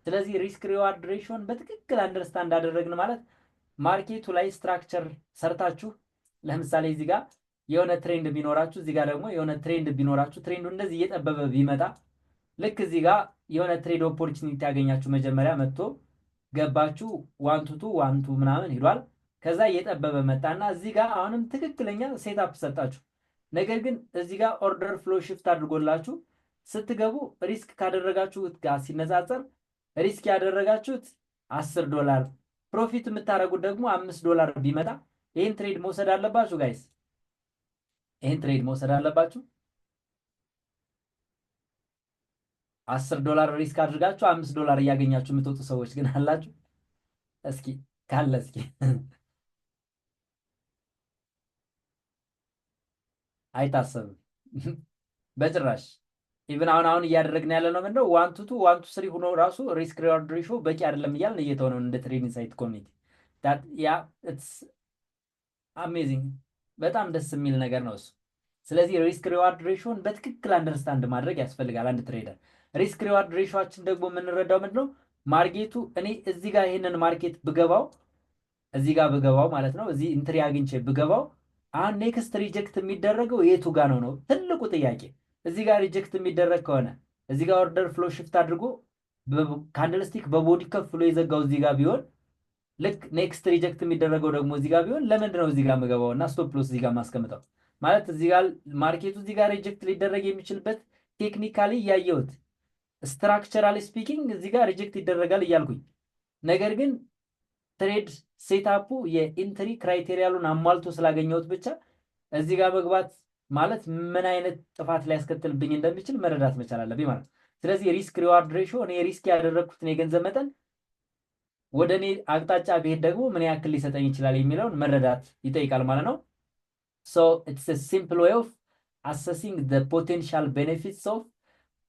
ስለዚህ ሪስክ ሪዋርድ ሬሾን በትክክል አንደርስታንድ አደረግን ማለት ማርኬቱ ላይ ስትራክቸር ሰርታችሁ ለምሳሌ እዚህ ጋር የሆነ ትሬንድ ቢኖራችሁ እዚህ ጋር ደግሞ የሆነ ትሬንድ ቢኖራችሁ ትሬንዱ እንደዚህ እየጠበበ ቢመጣ ልክ እዚህ ጋር የሆነ ትሬድ ኦፖርቹኒቲ ያገኛችሁ መጀመሪያ መጥቶ ገባችሁ፣ ዋንቱቱ ዋንቱ ምናምን ሂዷል። ከዛ እየጠበበ መጣና እዚህ ጋር አሁንም ትክክለኛ ሴትአፕ ሰጣችሁ። ነገር ግን እዚህ ጋር ኦርደር ፍሎ ሽፍት አድርጎላችሁ ስትገቡ ሪስክ ካደረጋችሁት ጋር ሲነጻጸር ሪስክ ያደረጋችሁት $10 ፕሮፊት የምታደርጉት ደግሞ $5 ቢመጣ ይህን ትሬድ መውሰድ አለባችሁ ጋይስ። ይህን ትሬድ መውሰድ አለባችሁ። $10 ሪስክ አድርጋችሁ $5 እያገኛችሁ የምትወጡ ሰዎች ግን አላችሁ? እስኪ ካለ እስኪ አይታሰብም በጭራሽ። ኢቭን አሁን እያደረግን ያለ ነው ምንድነው 1 to 2 1 to 3 ሆኖ ራሱ ሪስክ ሪዋርድ ሬሾ በቂ አይደለም እያልን እየተው ነው እንደ ትሬዲንግ ሳይት ኮሚኒቲ። ያ ኢትስ አሜዚንግ በጣም ደስ የሚል ነገር ነው እሱ። ስለዚህ ሪስክ ሪዋርድ ሬሾን በትክክል አንደርስታንድ ማድረግ ያስፈልጋል አንድ ትሬደር። ሪስክ ሪዋርድ ሬሾችን ደግሞ የምንረዳው ምንድነው ማርኬቱ እኔ እዚህ ጋር ይሄንን ማርኬት ብገባው እዚህ ጋር ብገባው ማለት ነው እዚህ ኢንትሪ አግኝቼ ብገባው አሁን ኔክስት ሪጀክት የሚደረገው የቱ ጋር ነው ትልቁ ጥያቄ። እዚህ ጋር ሪጀክት የሚደረግ ከሆነ እዚህ ጋር ኦርደር ፍሎ ሽፍት አድርጎ ካንድልስቲክ በቦዲ ከፍሎ የዘጋው እዚህ ጋር ቢሆን ልክ ኔክስት ሪጀክት የሚደረገው ደግሞ እዚህ ጋር ቢሆን ለምንድን ነው እዚህ ጋር የምገባው እና ስቶፕ ሎስ እዚህ ጋር ማስቀምጠው? ማለት እዚህ ጋር ማርኬቱ እዚህ ጋር ሪጀክት ሊደረግ የሚችልበት ቴክኒካሊ እያየሁት ስትራክቸራሊ ስፒኪንግ እዚህ ጋር ሪጀክት ይደረጋል እያልኩኝ፣ ነገር ግን ትሬድ ሴታፑ የኢንትሪ ክራይቴሪያሉን አሟልቶ ስላገኘሁት ብቻ እዚህ ጋር መግባት ማለት ምን አይነት ጥፋት ሊያስከትልብኝ እንደሚችል መረዳት መቻል አለብኝ ማለት ነው። ስለዚህ ሪስክ ሪዋርድ ሬሾ እኔ ሪስክ ያደረግኩትን የገንዘብ መጠን ወደ እኔ አቅጣጫ ብሄድ ደግሞ ምን ያክል ሊሰጠኝ ይችላል የሚለውን መረዳት ይጠይቃል ማለት ነው። ሶ ኢትስ a simple way of assessing the potential benefits of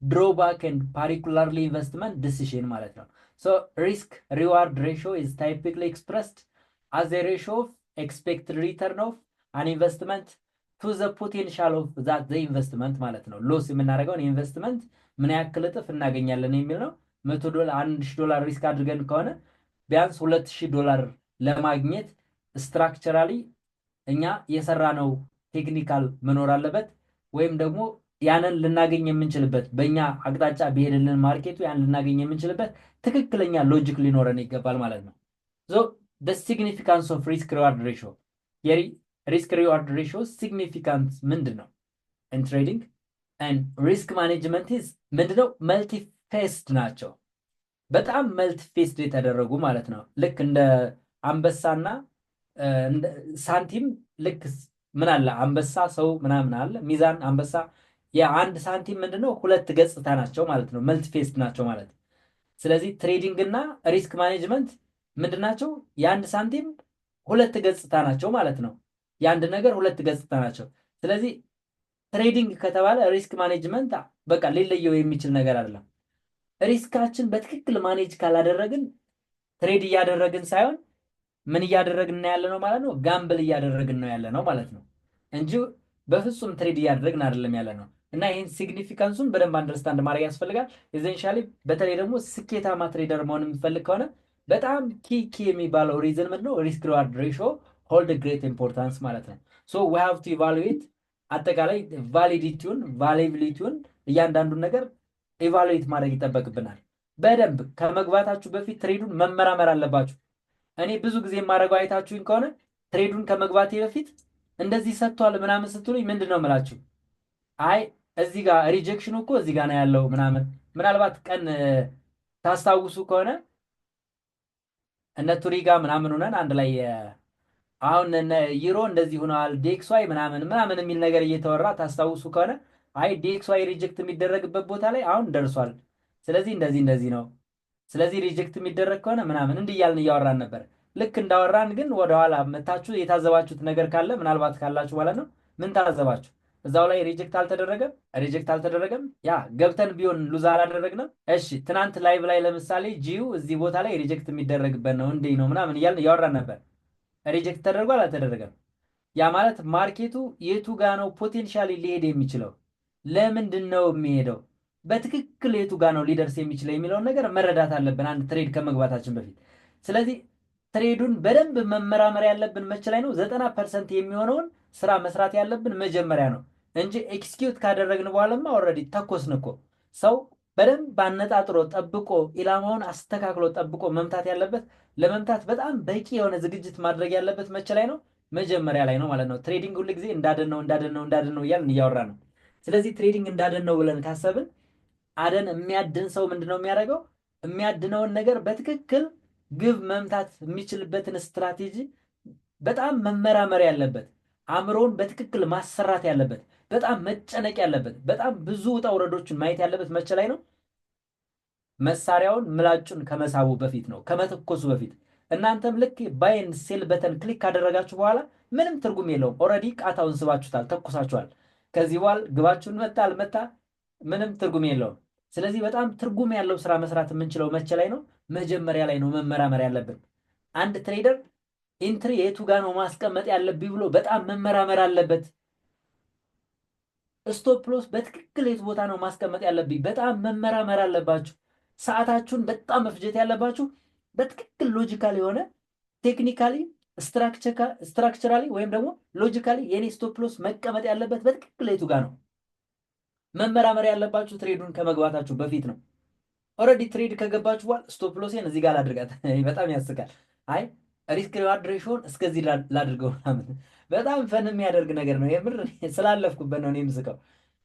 drawback and particularly investment decision ማለት ነው። So risk reward ratio is typically expressed as a ratio of expected return of an investment to the potential of that the investment ማለት ነው። ሎስ የምናደርገውን ኢንቨስትመንት ምን ያክል እጥፍ እናገኛለን የሚል ነው። $100 $1000 ሪስክ አድርገን ከሆነ ቢያንስ $2000 ለማግኘት ስትራክቸራሊ እኛ የሰራነው ቴክኒካል መኖር አለበት፣ ወይም ደግሞ ያንን ልናገኝ የምንችልበት በእኛ አቅጣጫ ቢሄድልን ማርኬቱ ያን ልናገኝ የምንችልበት ትክክለኛ ሎጂክ ሊኖረን ይገባል ማለት ነው። ሶ the significance of risk reward ratio የሪስክ ሪዋርድ ሬሾ ሲግኒፊካንስ ምንድን ነው? in trading and risk management is ምንድነው? መልቲ ፌስድ ናቸው። በጣም መልቲ ፌስድ የተደረጉ ማለት ነው። ልክ እንደ አንበሳና ሳንቲም ልክ ምን አለ አንበሳ ሰው ምናምን አለ ሚዛን አንበሳ የአንድ ሳንቲም ምንድነው? ሁለት ገጽታ ናቸው ማለት ነው። መልቲ ፌስድ ናቸው ማለት። ስለዚህ ትሬዲንግ እና ሪስክ ማኔጅመንት ምንድናቸው? የአንድ ሳንቲም ሁለት ገጽታ ናቸው ማለት ነው። የአንድ ነገር ሁለት ገጽታ ናቸው። ስለዚህ ትሬዲንግ ከተባለ ሪስክ ማኔጅመንት በቃ ሊለየው የሚችል ነገር አይደለም። ሪስካችን በትክክል ማኔጅ ካላደረግን ትሬድ እያደረግን ሳይሆን ምን እያደረግን ያለ ነው ማለት ነው? ጋምብል እያደረግን ነው ያለ ነው ማለት ነው እንጂ በፍጹም ትሬድ እያደረግን አይደለም ያለ ነው። እና ይህን ሲግኒፊካንሱን በደንብ አንደርስታንድ ማድረግ ያስፈልጋል። ኤዘንሻሊ በተለይ ደግሞ ስኬታማ ትሬደር መሆን የሚፈልግ ከሆነ በጣም ኪ የሚባለው ሪዝን ምንድነው? ሪስክ ሪዋርድ ሬሾ ሆልድ ግሬት ኢምፖርታንስ ማለት ነው። ሶ ዊ ሃቭ ቱ ኢቫሉዌት አጠቃላይ ቫሊዲቲውን ቫሊቢሊቲውን እያንዳንዱን ነገር ኢቫሉዌት ማድረግ ይጠበቅብናል። በደንብ ከመግባታችሁ በፊት ትሬዱን መመራመር አለባችሁ። እኔ ብዙ ጊዜ የማደርገው አይታችሁኝ ከሆነ ትሬዱን ከመግባቴ በፊት እንደዚህ ሰጥቷል ምናምን ስትሉኝ ምንድን ነው የምላችሁ? አይ እዚህ ጋር ሪጀክሽኑ እኮ እዚህ ጋር ነው ያለው ምናምን። ምናልባት ቀን ታስታውሱ ከሆነ እነ ቱሪ ጋር ምናምን ሆነን አንድ ላይ አሁን እነ ዩሮ እንደዚህ ሆነዋል ዴክስዋይ ምናምን ምናምን የሚል ነገር እየተወራ ታስታውሱ ከሆነ አይ ዴክስዋይ ሪጀክት የሚደረግበት ቦታ ላይ አሁን ደርሷል፣ ስለዚህ እንደዚህ ነው፣ ስለዚህ ሪጀክት የሚደረግ ከሆነ ምናምን እንዲህ እያልን እያወራን ነበር። ልክ እንዳወራን ግን ወደኋላ መታችሁ የታዘባችሁት ነገር ካለ ምናልባት ካላችሁ ማለት ነው ምን ታዘባችሁ? እዛው ላይ ሪጀክት አልተደረገም። ያ ገብተን ቢሆን ሉዝ አላደረግንም። እሺ ትናንት ላይቭ ላይ ለምሳሌ ጂዩ እዚህ ቦታ ላይ ሪጀክት የሚደረግበት ነው እንዴ ነው ምናምን እያልን እያወራን ነበር። ሪጀክት ተደርጓል አልተደረገም? ያ ማለት ማርኬቱ የቱ ጋ ነው ፖቴንሻሊ ሊሄድ የሚችለው? ለምንድን ነው የሚሄደው? በትክክል የቱ ጋ ነው ሊደርስ የሚችለው የሚለውን ነገር መረዳት አለብን አንድ ትሬድ ከመግባታችን በፊት። ስለዚህ ትሬዱን በደንብ መመራመር ያለብን መቼ ላይ ነው? 90% የሚሆነውን ስራ መስራት ያለብን መጀመሪያ ነው እንጂ ኤክስኪዩት ካደረግን በኋላማ ኦልሬዲ ተኮስን እኮ። ሰው በደንብ አነጣጥሮ ጠብቆ ኢላማውን አስተካክሎ ጠብቆ መምታት ያለበት ለመምታት በጣም በቂ የሆነ ዝግጅት ማድረግ ያለበት መቼ ላይ ነው? መጀመሪያ ላይ ነው ማለት ነው። ትሬዲንግ ሁል ጊዜ እንዳደን ነው እያልን እያወራ ነው። ስለዚህ ትሬዲንግ እንዳደን ነው ብለን ካሰብን አደን የሚያድን ሰው ምንድነው የሚያደርገው? የሚያድነውን ነገር በትክክል ግብ መምታት የሚችልበትን ስትራቴጂ በጣም መመራመር ያለበት፣ አእምሮውን በትክክል ማሰራት ያለበት፣ በጣም መጨነቅ ያለበት፣ በጣም ብዙ ውጣ ውረዶችን ማየት ያለበት መቼ ላይ ነው? መሳሪያውን ምላጩን ከመሳቡ በፊት ነው፣ ከመተኮሱ በፊት። እናንተም ልክ ባይን ሴል በተን ክሊክ ካደረጋችሁ በኋላ ምንም ትርጉም የለውም። ኦልሬዲ ቃታውን ስባችሁታል፣ ተኩሳችኋል። ከዚህ በኋላ ግባችሁን መታ አልመታ ምንም ትርጉም የለውም። ስለዚህ በጣም ትርጉም ያለው ስራ መስራት የምንችለው መቼ ላይ ነው? መጀመሪያ ላይ ነው መመራመር ያለብን። አንድ ትሬደር ኢንትሪ የቱ ጋ ነው ማስቀመጥ ያለብኝ ብሎ በጣም መመራመር አለበት። ስቶፕ ሎስ በትክክል የቱ ቦታ ነው ማስቀመጥ ያለብኝ በጣም መመራመር አለባችሁ። ሰዓታችሁን በጣም መፍጀት ያለባችሁ በትክክል ሎጂካል የሆነ ቴክኒካሊ ስትራክቸራሊ ወይም ደግሞ ሎጂካሊ የኔ ስቶፕ ሎስ መቀመጥ ያለበት በትክክል የቱ ጋ ነው መመራመር ያለባችሁ ትሬዱን ከመግባታችሁ በፊት ነው። ኦልሬዲ ትሬድ ከገባችሁ በኋላ ስቶፕ ሎሴን እዚህ ጋር ላድርጋት። በጣም ያስቃል። አይ ሪስክ ሪዋርድ ሬሾን እስከዚህ ላድርገው ምናምን በጣም ፈን የሚያደርግ ነገር ነው። የምር ስላለፍኩበት ነው እኔ የምስቀው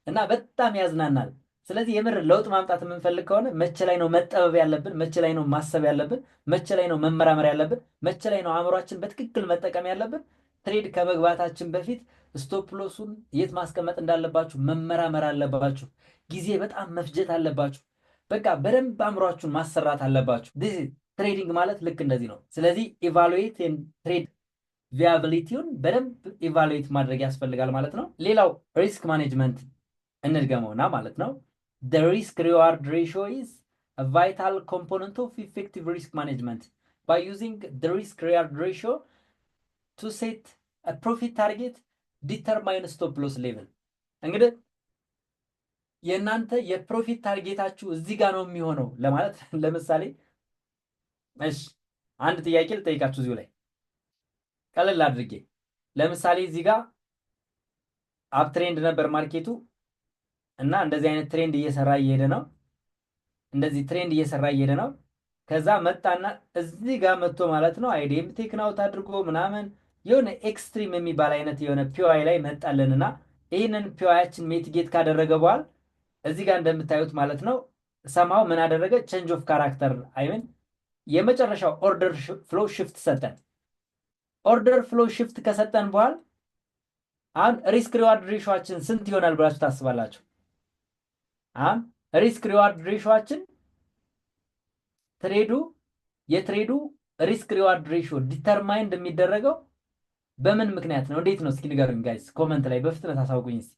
እና በጣም ያዝናናል። ስለዚህ የምር ለውጥ ማምጣት የምንፈልግ ከሆነ መቼ ላይ ነው መጠበብ ያለብን? መቼ ላይ ነው ማሰብ ያለብን? መቼ ላይ ነው መመራመር ያለብን? መቼ ላይ ነው አእምሯችን በትክክል መጠቀም ያለብን? ትሬድ ከመግባታችን በፊት ስቶፕ ሎሱን የት ማስቀመጥ እንዳለባችሁ መመራመር አለባችሁ። ጊዜ በጣም መፍጀት አለባችሁ። በቃ በደንብ አእምሯችሁን ማሰራት አለባችሁ። ትሬዲንግ ማለት ልክ እንደዚህ ነው። ስለዚህ ኢቫሉዌት ትሬድ ቪያቢሊቲውን በደንብ ኢቫሉዌት ማድረግ ያስፈልጋል ማለት ነው። ሌላው ሪስክ ማኔጅመንት እንድገመውና ማለት ነው the risk reward ratio is a vital component of effective risk management by using the risk reward ratio to set a profit target determine stop loss level። እንግዲህ የእናንተ የፕሮፊት ታርጌታችሁ እዚህ ጋር ነው የሚሆነው ለማለት ለምሳሌ እሺ አንድ ጥያቄ ልጠይቃችሁ እዚሁ ላይ ቀለል አድርጌ። ለምሳሌ እዚህ ጋር አፕ ትሬንድ ነበር ማርኬቱ እና እንደዚህ አይነት ትሬንድ እየሰራ እየሄደ ነው። እንደዚህ ትሬንድ እየሰራ እየሄደ ነው። ከዛ መጣና እዚህ ጋር መጥቶ ማለት ነው አይዲኤም ቴክን አውት አድርጎ ምናምን የሆነ ኤክስትሪም የሚባል አይነት የሆነ ፒዋይ ላይ መጣልንና ይህንን ፒዋያችን ሜቲጌት ካደረገ በኋላ እዚህ ጋር እንደምታዩት ማለት ነው ሰማው ምን አደረገ? ቼንጅ ኦፍ ካራክተር አይምን የመጨረሻው ኦርደር ፍሎ ሽፍት ሰጠን። ኦርደር ፍሎ ሽፍት ከሰጠን በኋላ አሁን ሪስክ ሪዋርድ ሬሾአችን ስንት ይሆናል ብላችሁ ታስባላችሁ? አሁን ሪስክ ሪዋርድ ሬሾአችን የትሬዱ ሪስክ ሪዋርድ ሬሾ ዲተርማይንድ የሚደረገው በምን ምክንያት ነው? እንዴት ነው? እስኪ ንገሩኝ ጋይስ፣ ኮመንት ላይ በፍጥነት አሳውቁኝ እስኪ።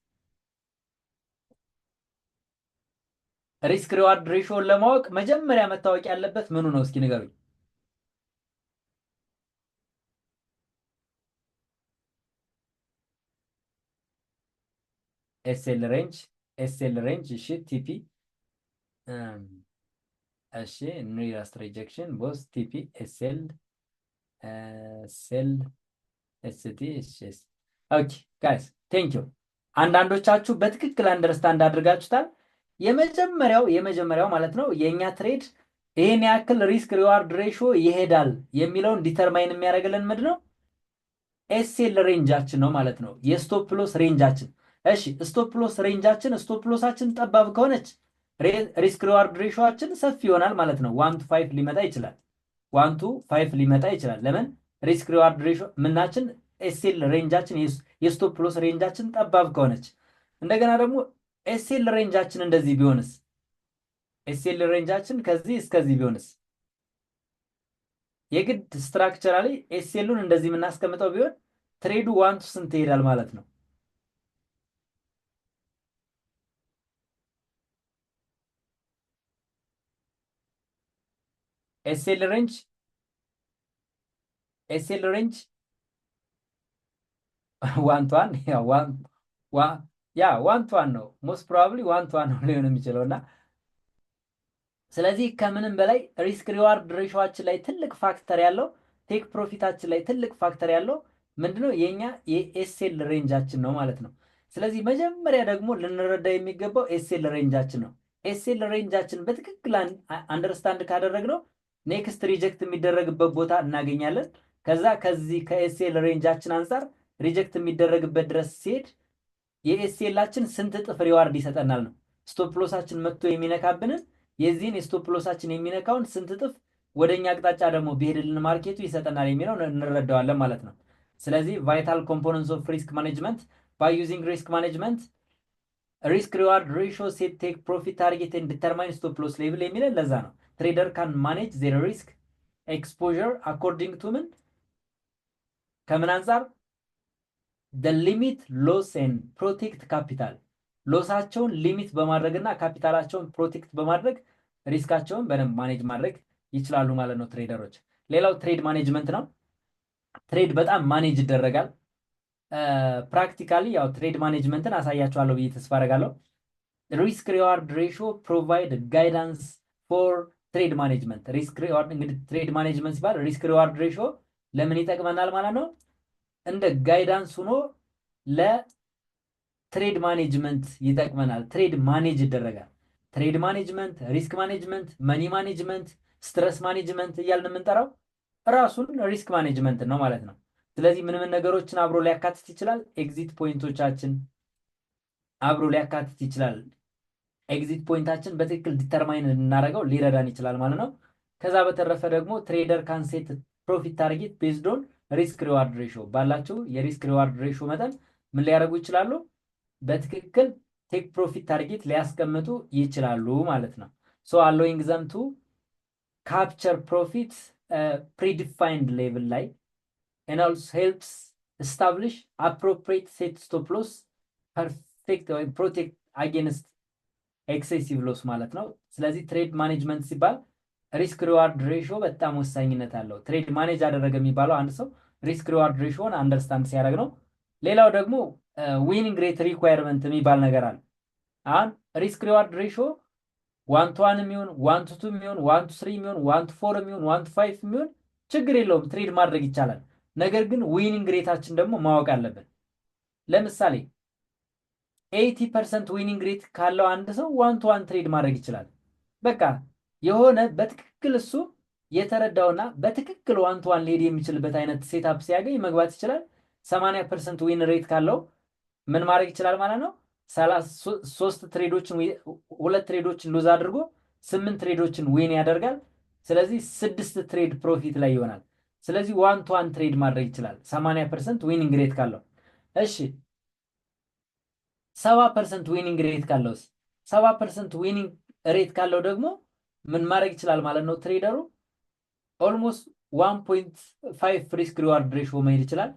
ሪስክ ሪዋርድ ሬሾን ለማወቅ መጀመሪያ መታወቅ ያለበት ምኑ ነው? እስኪ ንገሩኝ። ኤስኤል ሬንጅ እሺ፣ ቲፒ እሺ፣ ኒራስት ሪጀክሽን ቦስ ቲፒ ኤስኤል ሴል ኤስቲ እሺ። ኦኬ ጋይስ ቴንክ ዩ። አንዳንዶቻችሁ በትክክል አንደርስታንድ አድርጋችሁታል። የመጀመሪያው ማለት ነው የኛ ትሬድ ይሄን ያክል ሪስክ ሪዋርድ ሬሾ ይሄዳል የሚለውን ዲተርማይን የሚያደርግልን ምንድን ነው? ኤስኤል ሬንጃችን ነው ማለት ነው። የስቶፕ ሎስ ሬንጃችን። እሺ ስቶፕ ሎስ ሬንጃችን ስቶፕ ሎሳችን ጠባብ ከሆነች ሪስክ ሪዋርድ ሬሾአችን ሰፊ ይሆናል ማለት ነው። 1 to 5 ሊመጣ ይችላል። 1 to 5 ሊመጣ ይችላል። ለምን? ሪስክ ሪዋርድ ሬሾ ምናችን ኤስኤል ሬንጃችን የስቶፕ ሎስ ሬንጃችን ጠባብ ከሆነች። እንደገና ደግሞ ኤስኤል ሬንጃችን እንደዚህ ቢሆንስ? ኤስኤል ሬንጃችን ከዚህ እስከዚህ ቢሆንስ? የግድ ስትራክቸራሊ ኤስኤሉን እንደዚህ የምናስቀምጠው ቢሆን ትሬዱ 1 to ስንት ይሄዳል ማለት ነው? ኤስኤል ሬንጅ 1 to 1 1 to 1 ነው። ሞስት ፕሮባብሊ 1 to 1 ነው ሊሆን የሚችለውና ስለዚህ ከምንም በላይ ሪስክ ሪዋርድ ሬሾአችን ላይ ትልቅ ፋክተር ያለው ቴክ ፕሮፊታችን ላይ ትልቅ ፋክተር ያለው ምንድነው? የኛ የኤስኤል ሬንጃችን ነው ማለት ነው። ስለዚህ መጀመሪያ ደግሞ ልንረዳ የሚገባው ኤስኤል ሬንጃችን ነው። ኤስኤል ሬንጃችን በትክክል አንደርስታንድ ካደረግነው ኔክስት ሪጀክት የሚደረግበት ቦታ እናገኛለን። ከዛ ከዚህ ከኤስኤል ሬንጃችን አንጻር ሪጀክት የሚደረግበት ድረስ ሲሄድ የኤስኤላችን ስንት እጥፍ ሪዋርድ ይሰጠናል ነው። ስቶፕ ሎሳችን መጥቶ የሚነካብንን የዚህን የስቶፕ ሎሳችን የሚነካውን ስንት እጥፍ ወደኛ አቅጣጫ ደግሞ ቢሄድልን ማርኬቱ ይሰጠናል የሚለው እንረዳዋለን ማለት ነው። ስለዚህ ቫይታል ኮምፖነንትስ ኦፍ ሪስክ ማኔጅመንት ባይ ዩዚንግ ሪስክ ማኔጅመንት ሪስክ ሪዋርድ ሬሾ ሴት ቴክ ፕሮፊት ታርጌት ኤንድ ዲተርማይን ስቶፕ ሎስ ሌቭል የሚለን ለዛ ነው። ትሬደር ካን ማኔጅ ዜር ሪስክ ኤክስፖዠር አኮርዲንግ ቱ ምን ከምን አንጻር the limit loss and protect capital ሎሳቸውን ሊሚት በማድረግና ካፒታላቸውን ፕሮቴክት በማድረግ ሪስካቸውን በደንብ ማኔጅ ማድረግ ይችላሉ ማለት ነው ትሬደሮች። ሌላው ትሬድ ማኔጅመንት ነው። ትሬድ በጣም ማኔጅ ይደረጋል። ፕራክቲካሊ ያው ትሬድ ማኔጅመንትን አሳያችኋለሁ ብዬ ተስፋ አደርጋለሁ። ሪስክ ሪዋርድ ሬሾ ፕሮቫይድ ጋይዳንስ ፎር ትሬድ ማኔጅመንት። ሪስክ ሪዋርድ እንግዲህ ትሬድ ማኔጅመንት ሲባል ሪስክ ሪዋርድ ሬሾ ለምን ይጠቅመናል ማለት ነው? እንደ ጋይዳንስ ሆኖ ለትሬድ ማኔጅመንት ይጠቅመናል። ትሬድ ማኔጅ ይደረጋል። ትሬድ ማኔጅመንት፣ ሪስክ ማኔጅመንት፣ መኒ ማኔጅመንት፣ ስትረስ ማኔጅመንት እያልን የምንጠራው ራሱን ሪስክ ማኔጅመንት ነው ማለት ነው። ስለዚህ ምን ምን ነገሮችን አብሮ ሊያካትት ይችላል? ኤግዚት ፖይንቶቻችን አብሮ ሊያካትት ይችላል። ኤግዚት ፖይንታችን በትክክል ዲተርማይን እናደርገው ሊረዳን ይችላል ማለት ነው። ከዛ በተረፈ ደግሞ ትሬደር ካንሴት ፕሮፊት ታርጌት ቤዝድ ኦን ሪስክ ሪዋርድ ሬሾ ባላቸው የሪስክ ሪዋርድ ሬሾ መጠን ምን ሊያደርጉ ይችላሉ? በትክክል ቴክ ፕሮፊት ታርጌት ሊያስቀምጡ ይችላሉ ማለት ነው። ሶ አሎዊንግ ዘም ቱ ካፕቸር ፕሮፊት ፕሪዲፋይንድ ሌቭል ላይ and also helps establish appropriate set stop loss perfect or protect against excessive loss ማለት ነው። ስለዚህ ትሬድ ማኔጅመንት ሲባል ሪስክ ሪዋርድ ሬሾ በጣም ወሳኝነት አለው። ትሬድ ማኔጅ አደረገ የሚባለው አንድ ሰው ሪስክ ሪዋርድ ሬሾን አንደርስታንድ ሲያደርግ ነው። ሌላው ደግሞ ዊኒንግ ሬት ሪኳየርመንት የሚባል ነገር አለ። አሁን ሪስክ ሪዋርድ ሬሾ 1:1 የሚሆን 1:2 የሚሆን 1:3 የሚሆን 1:4 የሚሆን 1:5 የሚሆን ችግር የለውም፣ ትሬድ ማድረግ ይቻላል። ነገር ግን ዊኒንግ ሬታችን ደግሞ ማወቅ አለብን። ለምሳሌ 80% ዊኒንግ ሬት ካለው አንድ ሰው 1:1 ትሬድ ማድረግ ይችላል። በቃ የሆነ በትክክል እሱ የተረዳውና በትክክል 1:1 ሊሄድ የሚችልበት አይነት ሴታፕ ሲያገኝ መግባት ይችላል። 80% ዊን ሬት ካለው ምን ማድረግ ይችላል ማለት ነው? 3 ትሬዶችን 2 ትሬዶችን ሉዝ አድርጎ 8 ትሬዶችን ዊን ያደርጋል። ስለዚህ 6 ትሬድ ፕሮፊት ላይ ይሆናል። ስለዚህ 1:1 ትሬድ ማድረግ ይችላል 80% ዊኒንግ ሬት ካለው። እሺ 70% ዊኒንግ ሬት ካለው 70% ዊኒንግ ሬት ካለው ደግሞ ምን ማድረግ ይችላል ማለት ነው? ትሬደሩ ኦልሞስት 1.5 ሪስክ ሪዋርድ ሬሾ መሄድ ይችላል።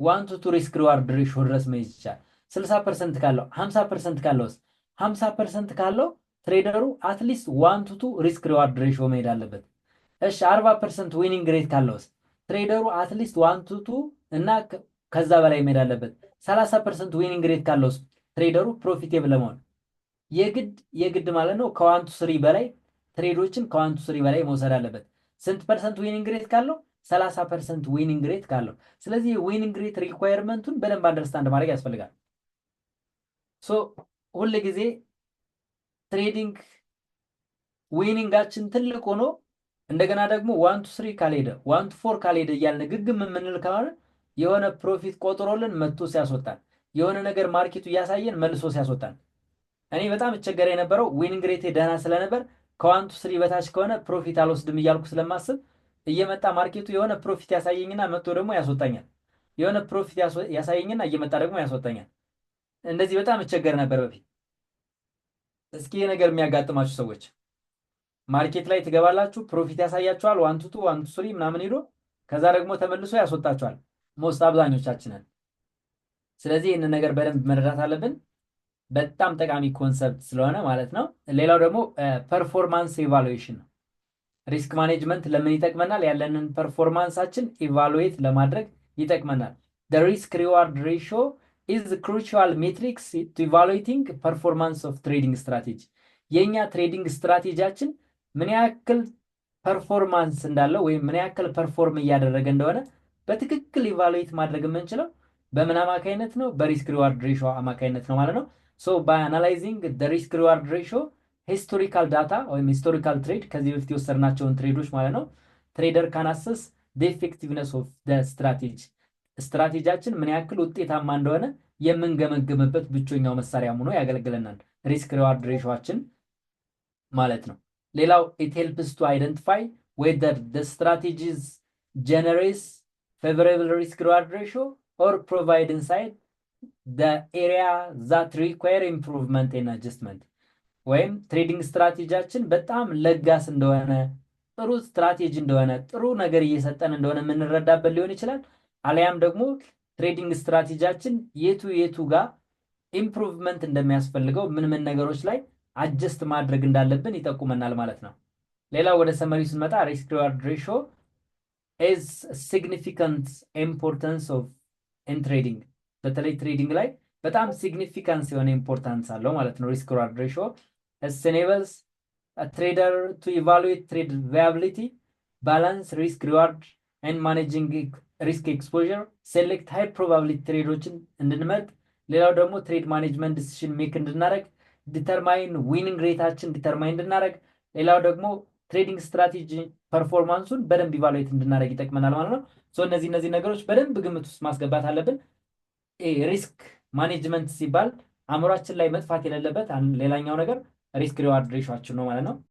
1:2 ሪስክ ሪዋርድ ሬሾ ድረስ መሄድ ይችላል። 60% ካለው 50% ካለው 50% ካለው ትሬደሩ አትሊስት 1:2 ሪስክ ሪዋርድ ሬሾ መሄድ አለበት። እሺ 40% ዊኒንግ ሬት ካለው ትሬደሩ አትሊስት 1:2 እና ከዛ በላይ መሄድ አለበት። 30% ዊኒንግ ሬት ካለው ትሬደሩ ፕሮፊቴብል ለመሆን የግድ ማለት ነው ከ1:3 በላይ ትሬዶችን ከ1:3 በላይ መውሰድ አለበት። ስንት ፐርሰንት ዊኒንግ ሬት ካለው? 30% ዊኒንግ ሬት ካለው። ስለዚህ ዊኒንግ ሬት ሪኳየርመንቱን በደንብ አንደርስታንድ ማድረግ ያስፈልጋል። ሶ ሁል ጊዜ ትሬዲንግ ዊኒንጋችን ትልቅ ሆኖ እንደገና ደግሞ 1:3 ካልሄደ 1:4 ካልሄደ እያልን ግግም የምንል ከሆነ የሆነ ፕሮፊት ቆጥሮልን መጥቶ ሲያስወጣን፣ የሆነ ነገር ማርኬቱ እያሳየን መልሶ ሲያስወጣን፣ እኔ በጣም እቸገረ የነበረው ዊኒንግ ሬቴ ደህና ስለነበር ከ1:3 በታች ከሆነ ፕሮፊት አልወስድም እያልኩ ስለማስብ እየመጣ ማርኬቱ የሆነ ፕሮፊት ያሳየኝና መጥቶ ደግሞ ያስወጣኛል። የሆነ ፕሮፊት ያሳየኝና እየመጣ ደግሞ ያስወጣኛል። እንደዚህ በጣም እቸገር ነበር በፊት። እስኪ ይሄ ነገር የሚያጋጥማችሁ ሰዎች ማርኬት ላይ ትገባላችሁ፣ ፕሮፊት ያሳያችኋል 1:2 1:3 ምናምን ሄዶ ከዛ ደግሞ ተመልሶ ያስወጣችኋል ሞስት አብዛኞቻችንን። ስለዚህ ይህንን ነገር በደንብ መረዳት አለብን። በጣም ጠቃሚ ኮንሰፕት ስለሆነ ማለት ነው። ሌላው ደግሞ ፐርፎርማንስ ኢቫሉዌሽን ነው። ሪስክ ማኔጅመንት ለምን ይጠቅመናል? ያለንን ፐርፎርማንሳችን ኢቫሉዌት ለማድረግ ይጠቅመናል። the risk reward ratio is the crucial metrics to evaluating performance of trading strategy። የኛ ትሬዲንግ ስትራቴጂያችን ምን ያክል ፐርፎርማንስ እንዳለው ወይም ምን ያክል ፐርፎርም እያደረገ እንደሆነ በትክክል ኢቫሉዌት ማድረግ የምንችለው በምን አማካይነት ነው? በሪስክ ሪዋርድ ሬሾ አማካይነት ነው ማለት ነው። So by analyzing the risk reward ratio ሂስቶሪካል ዳታ ወይም ሂስቶሪካል ትሬድ ከዚህ በፊት የወሰድናቸውን ትሬዶች ማለት ነው። ትሬደር ካናሰስ ኤፌክቲቭነስ ኦፍ ስትራቴጂ ስትራቴጂያችን ምን ያክል ውጤታማ እንደሆነ የምንገመግምበት ብቸኛው መሳሪያ ሆኖ ያገለግለናል። ሪስክ ሪዋርድ ሬሾችን ማለት ነው። ሌላው ኢት ሄልፕስ ቱ አይደንቲፋይ ዌዘር ዘ ስትራቴጂዝ ጀነሬትስ ፌቨራብል ሪስክ ሪዋርድ ሬሾ ኦር ፕሮቫይድ ኢንሳይት ዘ ኤሪያ ዛት ሪኳየር ኢምፕሩቭመንት ኤንድ አጀስትመንት ወይም ትሬዲንግ ስትራቴጂያችን በጣም ለጋስ እንደሆነ ጥሩ ስትራቴጂ እንደሆነ ጥሩ ነገር እየሰጠን እንደሆነ የምንረዳበት ሊሆን ይችላል። አሊያም ደግሞ ትሬዲንግ ስትራቴጂያችን የቱ ጋር ኢምፕሩቭመንት እንደሚያስፈልገው ምን ነገሮች ላይ አጀስት ማድረግ እንዳለብን ይጠቁመናል ማለት ነው። ሌላው ወደ ሰመሪ ስንመጣ ሪስክ ሪዋርድ ሬሾ ኢዝ ሲግኒፊካንት ኢምፖርታንስ ኦፍ ኢን ትሬዲንግ በተለይ ትሬዲንግ ላይ በጣም ሲግኒፊካንስ የሆነ ኢምፖርታንስ አለው ማለት ነው። ሪስክ ሪዋርድ ሬሾ enables a trader to evaluate trade viability, balance risk reward and managing risk exposure, select high probability ትሬዶችን እንድንመርጥ፣ ሌላው ደግሞ ትሬድ ማኔጅመንት ዲሲሽን ሜክ እንድናደርግ፣ ዲተርማይን ዊኒንግ ሬታችን ዲተርማይን እንድናደርግ፣ ሌላው ደግሞ ትሬዲንግ ስትራቴጂ ፐርፎርማንሱን በደንብ ኢቫሉዌት እንድናደርግ ይጠቅመናል ማለት ነው። እነዚህ ነገሮች በደንብ ግምት ውስጥ ማስገባት አለብን። ሪስክ ማኔጅመንት ሲባል አእምሯችን ላይ መጥፋት የሌለበት ሌላኛው ነገር ሪስክ ሪዋርድ ሬሾችን ነው ማለት ነው።